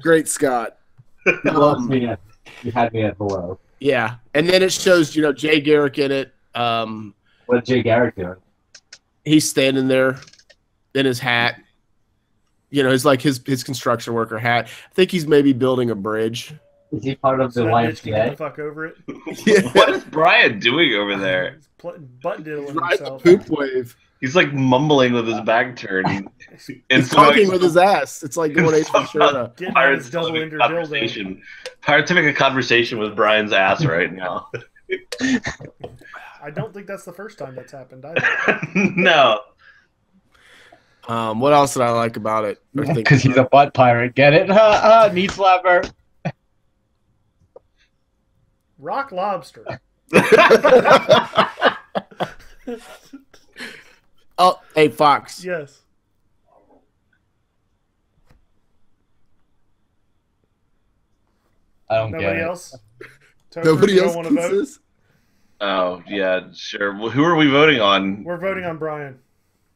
Great Scott. You had me at hello. Yeah, and then it shows Jay Garrick in it. What Jay Garrett doing? He's standing there in his hat. It's like his construction worker hat. I think he's maybe building a bridge. Is he part of the So that bitch can get the YMCA? fuck over it. What is Brian doing over there? He's butt diddling Right, the himself. poop wave. He's like mumbling with his back turned. He's talking with his ass. It's like going Ace Ventura. Getting Pirates his double having a ender dildo. conversation. Pirates having a conversation with Brian's ass right now. I don't think that's the first time that's happened either. No. What else did I like about it? Or think Because he's a butt pirate. Get it? Knee slapper. Rock lobster. Oh, hey Fox. Yes. I don't get Nobody it. else? Topher, Nobody you don't else want gets to vote? this? Oh, yeah, sure. Well, who are we voting on? We're voting on Brian.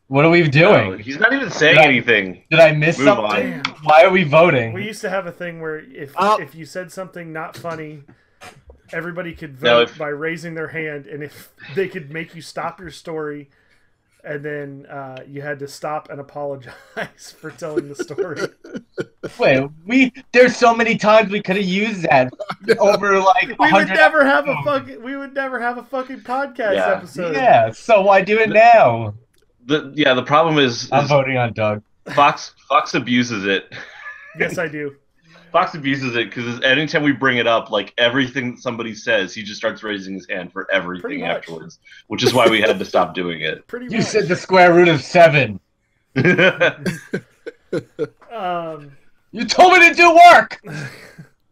What are we Oh, doing? he's not even saying Yeah. anything. Did I miss Move on. something? Why are we voting? We used to have a thing where if Oh. if you said something not funny, everybody could No, vote if- by raising their hand, and if they could make you stop your story, and then you had to stop and apologize for telling the story. Wait, there's so many times we could have used that over like We would 100. never have a fucking podcast Yeah. episode. Yeah, so why do it now? The problem is I'm voting on Doug. Fox abuses it. Yes, I do. Fox abuses it because anytime we bring it up, like everything that somebody says, he just starts raising his hand for Pretty everything much. afterwards, which is why we had to stop doing it. Pretty You much. said the square root of 7. You told me to do work.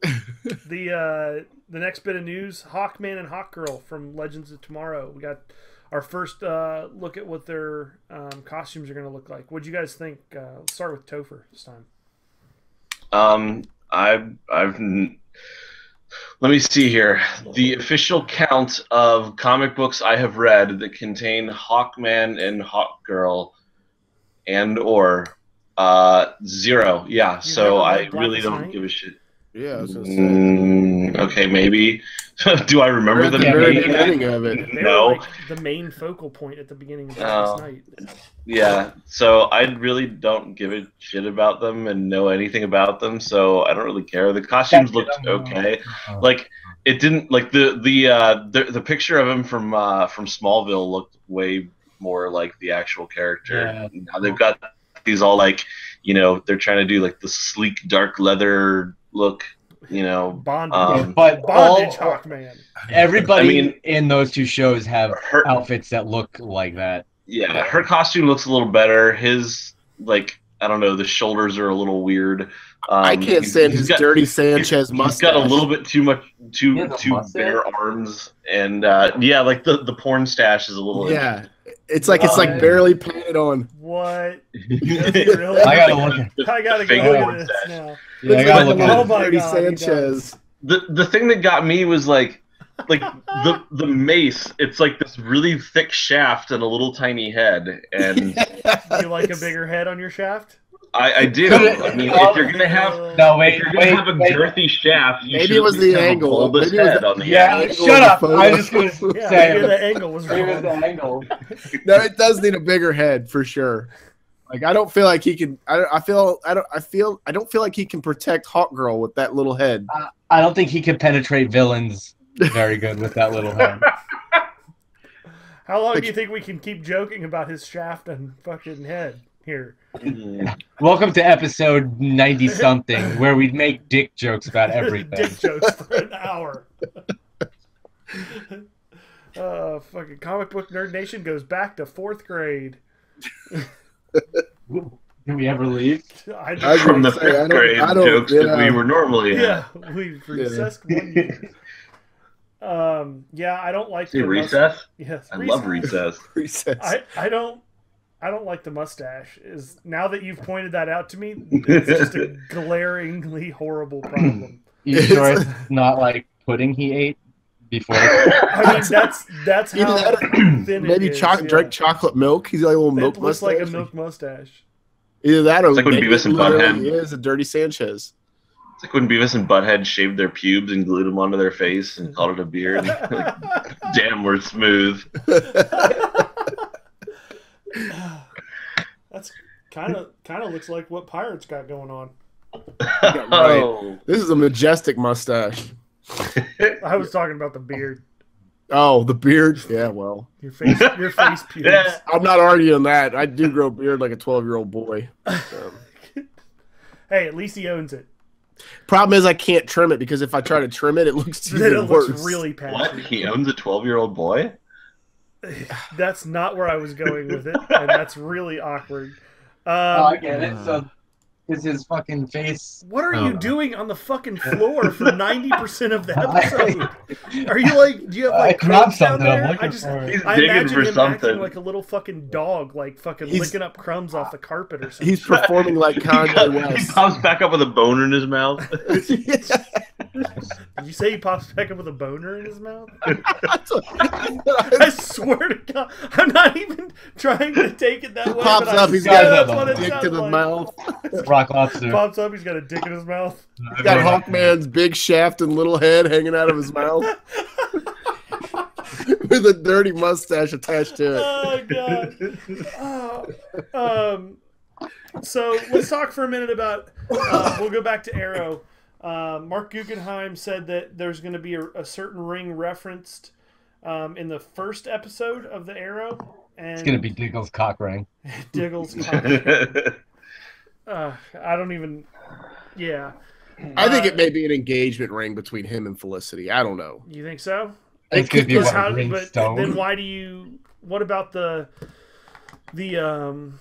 The next bit of news: Hawkman and Hawkgirl from Legends of Tomorrow. We got our first look at what their costumes are going to look like. What'd you guys think? Let's start with Topher this time. Let me see here. The official count of comic books I have read that contain Hawkman and Hawkgirl and or 0. Yeah, You've so never I read really Blackest don't Night? give a shit. Yeah, I was gonna say. Okay, maybe. Do I remember At the the very beginning? beginning of it. They No. were like the main focal point at the beginning of last night. Yeah, so I really don't give a shit about them and know anything about them, so I don't really care. The costumes looked okay. Like it didn't like the picture of him from Smallville looked way more like the actual character. Yeah. Now they've got these all like, they're trying to do like the sleek dark leather look, Bondage, But Bondage Hawkman. everybody I mean- in those two shows have her outfits that look like that. yeah, her costume looks a little better. His like I don't know, the shoulders are a little weird. I can't stand his dirty Sanchez mustache. He's got a little bit too much, He has a too mustache? bare arms, and yeah, like the porn stash is a little. Yeah, it's like barely painted on. What? Really? Really? I gotta look at I gotta go Fake look porn at this stash. now. Yeah, I Looks gotta like look a Oh at my dirty God, he Sanchez. The thing that got me was like the mace. It's like this really thick shaft and a little tiny head, and You like a bigger head on your shaft? I do. I mean, if you're gonna have No, if wait, you're gonna wait, have a wait. girthy shaft, you Maybe should it was at least the have a angle. bulbous Maybe it was head the- on the Yeah, end. angle shut of the up. photo. I was just gonna Yeah, say maybe the angle was maybe wrong. the angle. No, it does need a bigger head for sure. Like I don't feel like he can. I don't feel like he can protect Hawkgirl with that little head. I don't think he can penetrate villains very good with that little head. How long do you think we can keep joking about his shaft and fucking head here? Welcome to episode 90 something, where we make dick jokes about everything. Dick jokes for an hour. Fucking Comic Book Nerd Nation goes back to 4th grade. Can we ever leave? I I was From the gonna say, 5th grade I don't- jokes that yeah. we were normally yeah, at. we've recessed 1 year. Yeah, I don't like See, the recess? Yes, I love recess. Recess. I don't like the mustache. Is now that you've pointed that out to me, it's just a glaringly horrible problem. You sure it's not like pudding he ate before? I mean, that's Either how that or thin maybe it is. drink chocolate milk. He's got a little milk It looks mustache. like a milk mustache. Either that or It's like when maybe Beavis and it literally Butthead- is a dirty Sanchez. It's like when Beavis and Butthead shaved their pubes and glued them onto their face and called it a beard. Damn, we're smooth. That's kind of looks like what Pirates got going on. Oh. This is a majestic mustache. I was talking about the beard, Oh, the beard. Yeah, well, your face pubes. Yeah. I'm not arguing that. I do grow a beard like a 12-year-old boy. Hey, at least he owns it. Problem is, I can't trim it because if I try to trim it, it looks Then even it looks worse. really patchy. What? He owns a 12-year-old boy? That's not where I was going with it, and that's really awkward. Oh, I get it. So, is his fucking face? What are Oh. you doing on the fucking floor for 90% of the episode? Are you like? Do you have like I grabbed crumbs down something, I'm there? looking I just, for it. He's I digging imagine for him something. acting like a little fucking dog, like fucking He's- licking up crumbs off the carpet or something. He's performing like He Kanye West. pops back up with a boner in his mouth. Did you say he pops back up with a boner in his mouth? I I swear to God, I'm not even trying to take it that way. pops but I up, he's swear got that's a what it dick sounds to the like. mouth. Rock lobster. Pops up, he's got a dick in his mouth. He's got Hawkman's big shaft and little head hanging out of his mouth. With a dirty mustache attached to it. Oh God. So let's talk for a minute about. We'll go back to Arrow. Mark Guggenheim said that there's going to be a certain ring referenced in the first episode of the Arrow, and It's gonna be Diggle's cock ring. Diggle's. I don't even. Yeah. I think it may be an engagement ring between him and Felicity. I don't know. You think so? It's gonna be Because what, how- a ring but stone? then why do you? What about the There's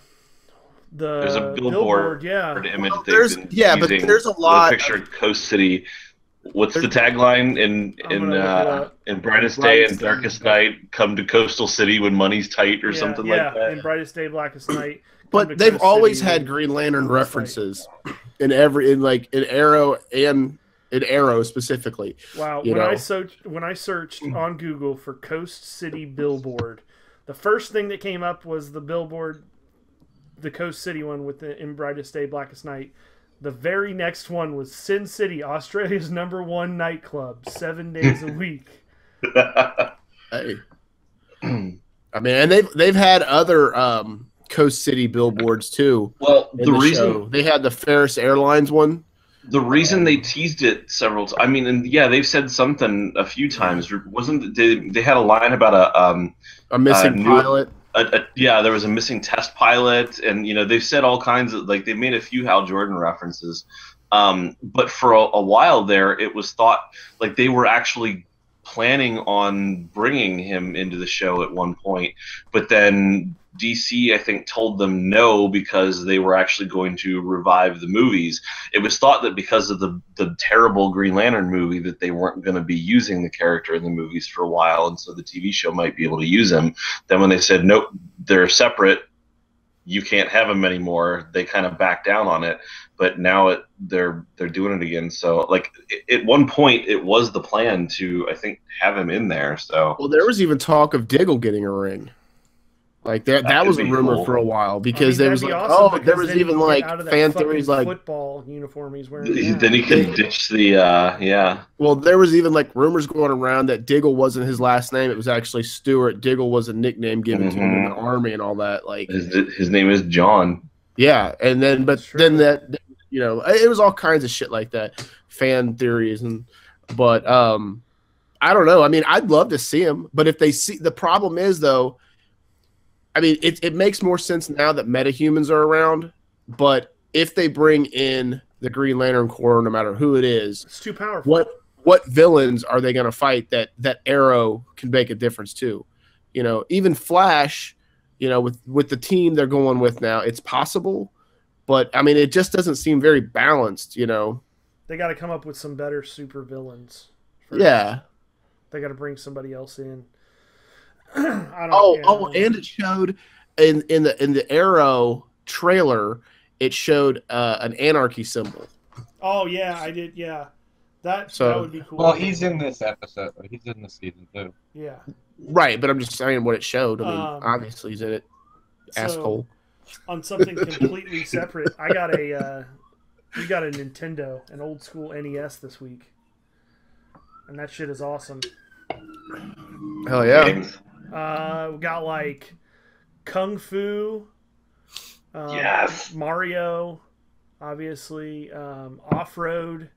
a billboard Yeah. for the image that There's- they've been yeah, but using there's a with lot picture of Coast City. What's the tagline I'm gonna look it up. in Brightest Day and Brightest Darkest Night? Come to Coastal City when money's tight, or Yeah, something yeah, like that. in Brightest Day, Blackest Night. Come to But they've Coast always City had when- Green Lantern references in Arrow and in Arrow specifically. Wow, you when I know. when I searched on Google for Coast City billboard, the first thing that came up was the billboard, the Coast City one with the in Brightest Day, Blackest Night. The very next one was Sin City, Australia's #1 nightclub, 7 days a week. Hey. I mean, and they've had other Coast City billboards too. Well, in the the reason show. They had the Ferris Airlines one. the reason they teased it several times, I mean, and yeah, they've said something a few times. Wasn't they had a line about A missing new- pilot. yeah, there was a missing test pilot, and they've said all kinds of, like, they made a few Hal Jordan references, but for a while there, it was thought like they were actually planning on bringing him into the show at one point, but then DC, I think, told them no because they were actually going to revive the movies. It was thought that because of the terrible Green Lantern movie that they weren't going to be using the character in the movies for a while, and so the TV show might be able to use him. Then when they said, nope, they're separate, you can't have them anymore, they kind of backed down on it. But now they're doing it again. So, like, at one point, it was the plan to, I think, have him in there. So Well, there was even talk of Diggle getting a ring. Like that That was could a be rumor cool. for a while because I there mean, was that'd like, be awesome there because was then even he can like get out of that fan fucking theories like, football uniform he's wearing. now. then he can ditch the yeah. well, there was even like rumors going around that Diggle wasn't his last name; it was actually Stewart. Diggle was a nickname given to him in the army and all that. Like, His name is John. yeah, and then That's true. then that it was all kinds of shit like that, fan theories but I don't know. I mean, I'd love to see him, but if they see, the problem is though, I mean, it makes more sense now that metahumans are around, but if they bring in the Green Lantern Corps, no matter who it is, It's too powerful. what villains are they going to fight that Arrow can make a difference to? You know, even Flash, you know, with the team they're going with now, it's possible, but I mean, it just doesn't seem very balanced. You know, They got to come up with some better super villains. yeah. They got to bring somebody else in. And it showed in the Arrow trailer, it showed an anarchy symbol. Oh yeah, I did. Yeah, that would be cool. Well, he's in this episode. He's in this season too. Yeah. Right, but I'm just saying what it showed. I mean, obviously he's in it. So, Asshole. on something completely separate, we got a Nintendo, an old school NES this week, and that shit is awesome. Hell yeah. Games. We got like Kung Fu, Yes. Mario, obviously, Off Road.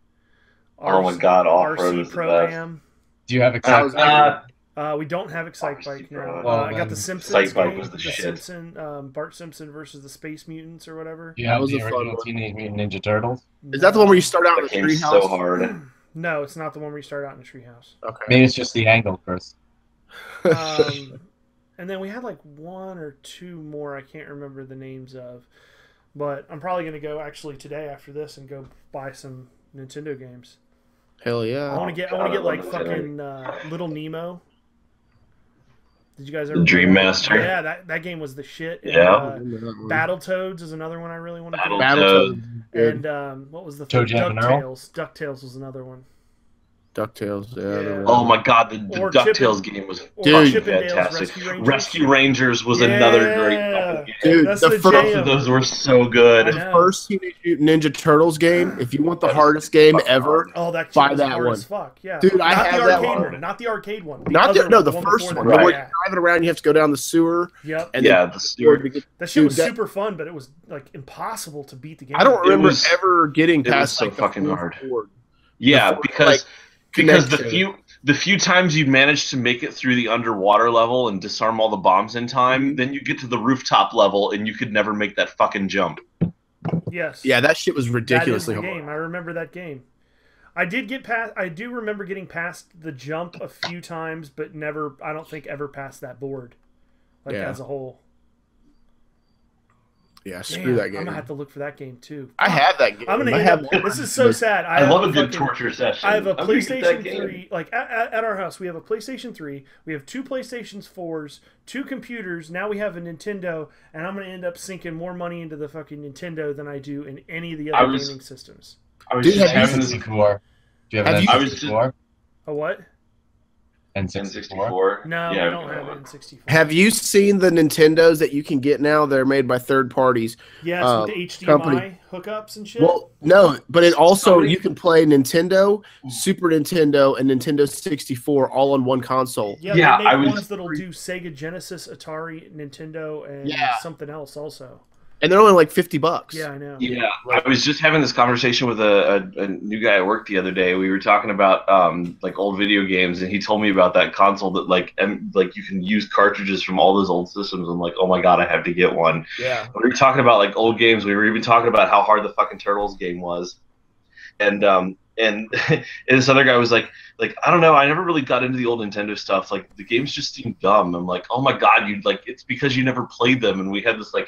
Oh my God, Off-Road RC is the Pro-Am. Do you have Excite? We don't have Excite Bike now. Well, I got the then Simpsons Excite Bike game, was the shit. Simpson, Bart Simpson versus the Space Mutants or whatever. Do you have was the a fun original one. Teenage Mutant Ninja Turtles? Is that the one where you start out in That the game's treehouse? so hard. No, it's not the one where you start out in a treehouse. Okay. Maybe it's just the angle, Chris. And then we had like one or two more I can't remember the names of. But I'm probably going to go actually today after this and go buy some Nintendo games. Hell yeah. I want to get like fucking Little Nemo. Did you guys ever Dream play that? Master. Yeah, that game was the shit. And, Yeah. Battletoads is another one I really want to do. Battletoads. Good. And what was the Toe third? Jam and Earl? DuckTales. DuckTales was another one. DuckTales. Yeah. Yeah. they were- Oh my God, the Or DuckTales Chip and- game was Or Dude. Chip and Dale's fantastic. Rescue Rangers. Rescue Rangers was another great fucking game. Dude, That's the the first Both jam. of those were so good. I The know. first Teenage Mutant Ninja Turtles game, if you want the hardest game fucking ever, hard. Oh, that shit Buy was that hard one. as fuck. Yeah. Dude, I not have the that arcade one. one. Not the arcade one. not the other no, the one first before one, that. where Yeah. you're driving around, you have to go down the sewer. Yep. And Yeah, then the steward. That shit Dude, was that- super fun, but it was like impossible to beat the game. I don't remember was- ever getting it was past so like, the fucking fourth hard. board. Yeah, The- because like, because connection. the few times you manage to make it through the underwater level and disarm all the bombs in time, then you get to the rooftop level and you could never make that fucking jump. Yes. Yeah, that shit was That is ridiculously the hard. game. I remember that game. I do remember getting past the jump a few times, but never. I don't think ever past that board, like Yeah. as a whole. Yeah, screw Damn, that I'm game. gonna have to look for that game too. I have that game. I'm gonna I end have up. This is so sad. I have love a good fucking- torture session. I have a I'm gonna get that PlayStation game. 3. Like at our house, we have a PlayStation 3. We have two PlayStation 4s, two computers. Now we have a Nintendo, and I'm gonna end up sinking more money into the fucking Nintendo than I do in any of the I other was- gaming systems. I was Dude, just have you having this N64. Do you have Have an you- I was N64? A what? N64? N64. No, yeah, I don't have it in 64. Have you seen the Nintendos that you can get now? They're made by third parties. Yes, with the HDMI company. hookups and shit. Well, no, but it also Somebody- you can play Nintendo, Super Nintendo, and Nintendo 64 all on one console. yeah, yeah, they make I was- ones that'll do Sega Genesis, Atari, Nintendo, and Yeah. something else also. And they're only like $50. Yeah, I know. Yeah, I was just having this conversation with a new guy at work the other day. We were talking about like old video games, and he told me about that console that like you can use cartridges from all those old systems. I'm like, oh my God, I have to get one. Yeah. We were talking about like old games. We were even talking about how hard the fucking Turtles game was, and and this other guy was like I don't know, I never really got into the old Nintendo stuff. Like the games just seem dumb. I'm like, oh my God, you like it's because you never played them. And we had this like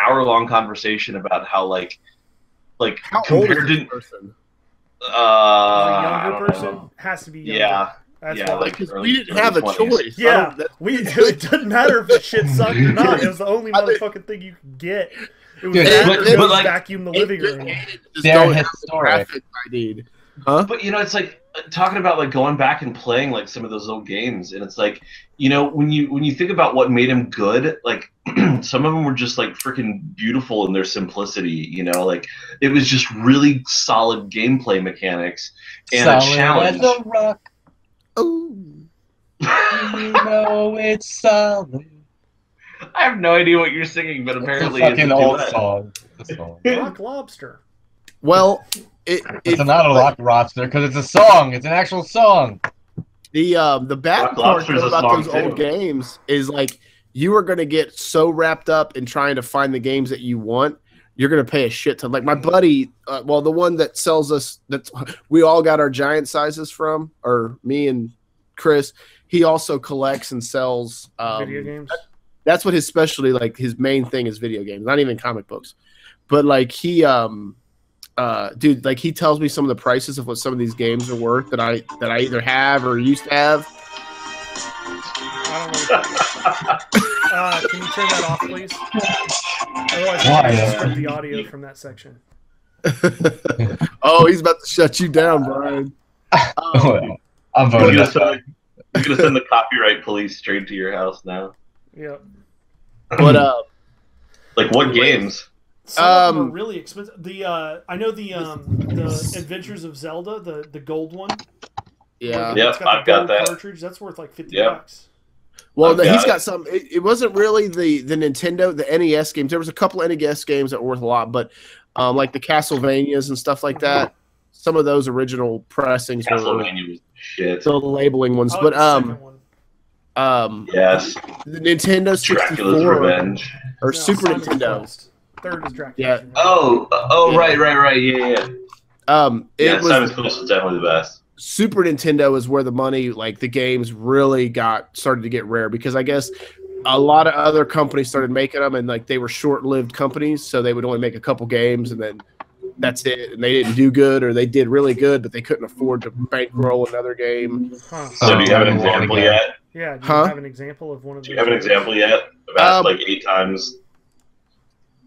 hour-long conversation about how like How old is compared this to person? A I younger don't person know. has to be younger. Yeah, That's yeah, why. like Because early- we didn't have a early 20s. choice. I Yeah, don't- that- it doesn't matter if the shit sucked or not. It was the only motherfucking thing you could get. It was Dude, that but- or just but, like, vacuum the living room. Just They're don't have the historic. graphics I need. Huh? But you know, it's like talking about like going back and playing like some of those old games, and it's like, you know, when you think about what made them good, like some of them were just like freaking beautiful in their simplicity. You know, like it was just really solid gameplay mechanics and a Solid challenge. as a rock. Oh. You know it's solid. I have no idea what you're singing, but It's a apparently it's fucking a old duet. song. It's a song. Rock Lobster. Well, It's not a rock roster because it's a song. It's an actual song. the bad Rock part Lobster's a about song, those too. old games is like you are going to get so wrapped up in trying to find the games that you want, you're gonna pay a shit ton. Like my buddy, well, the one that sells us, that we all got our giant sizes from, or me and Chris. He also collects and sells Video games. That's what his specialty, like his main thing is video games, not even comic books. But like he, dude, like he tells me some of the prices of what some of these games are worth that I either have or used to have. I don't know. Can you turn that off, please? Otherwise, Why? I'm going to strip the audio from that section. Oh, he's about to shut you down, Brian. I'm voting. You're gonna send the copyright police straight to your house now. Yep. But Like what games? Some of them are really expensive. I know the Adventures of Zelda, the gold one. yeah. Yep, It's got I've the got gold that. cartridge. That's worth like $50. Yep. Well, I've got he's it. got some. It wasn't really the Nintendo, the NES games. There was a couple NES games that were worth a lot, but like the Castlevanias and stuff like that. Some of those original pressings were Castlevania was shit. the labeling ones, I like but the second one. Yes, the Nintendo Dracula's 64 Revenge. or No, Super Simon's Nintendo. Quest. Third is Dracula's Yeah. Revenge. Oh, Yeah. right, yeah. It Yeah, was Simon's Quest was definitely the best. Super Nintendo is where the money, like the games, really started to get rare because I guess a lot of other companies started making them and like they were short-lived companies, so they would only make a couple games and then that's it. And they didn't do good, or they did really good, but they couldn't afford to bankroll another game. Huh. So do you have an Oh, example yeah. yet? Yeah, do you Huh? have an example of one of Do those? you have an example yet? About like 8 times.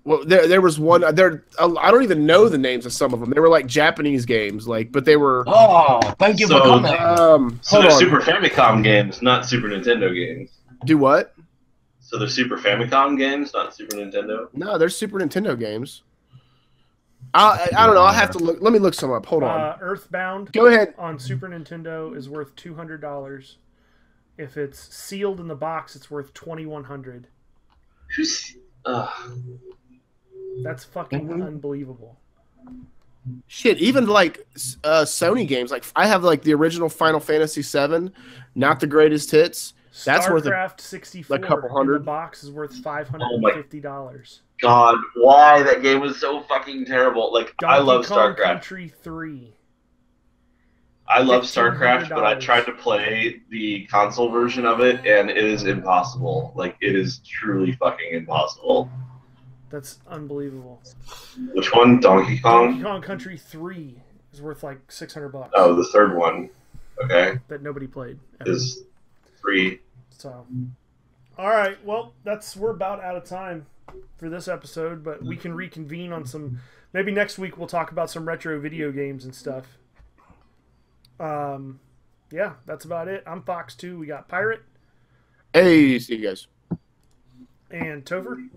Well, there was one. I don't even know the names of some of them. They were like Japanese games, but they were. Oh, thank you for So- coming. So Hold they're on. Super Famicom games, not Super Nintendo games. Do what? So they're Super Famicom games, not Super Nintendo. No, they're Super Nintendo games. I don't know. I'll have to look. Let me look some up. Hold on. Earthbound Go ahead. on Super Nintendo is worth $200. If it's sealed in the box, it's worth $2,100. Who's? That's fucking unbelievable. Shit, even like Sony games. Like I have like the original Final Fantasy VII, not the greatest hits. That's worth StarCraft 64 like a couple in hundred. the box is worth $550. God, why that game was so fucking terrible? Like I love Kong StarCraft. Country 3. I love $1,500. StarCraft, but I tried to play the console version of it, and it is impossible. Like it is truly fucking impossible. That's unbelievable. Which one? Donkey Donkey Kong? Kong Country 3 is worth like $600. Oh, the third one. Okay, That nobody played. ever. is 3. So, all right. Well, we're about out of time for this episode, but we can reconvene on some. Maybe next week we'll talk about some retro video games and stuff. Yeah, that's about it. I'm Fox 2. We got Pirate Hey, see you guys. and Topher.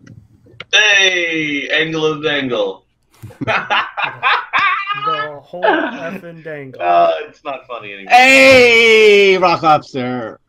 Hey, Angle of Dangle. The whole effing dangle. It's not funny anymore. Hey, Rock Lobster.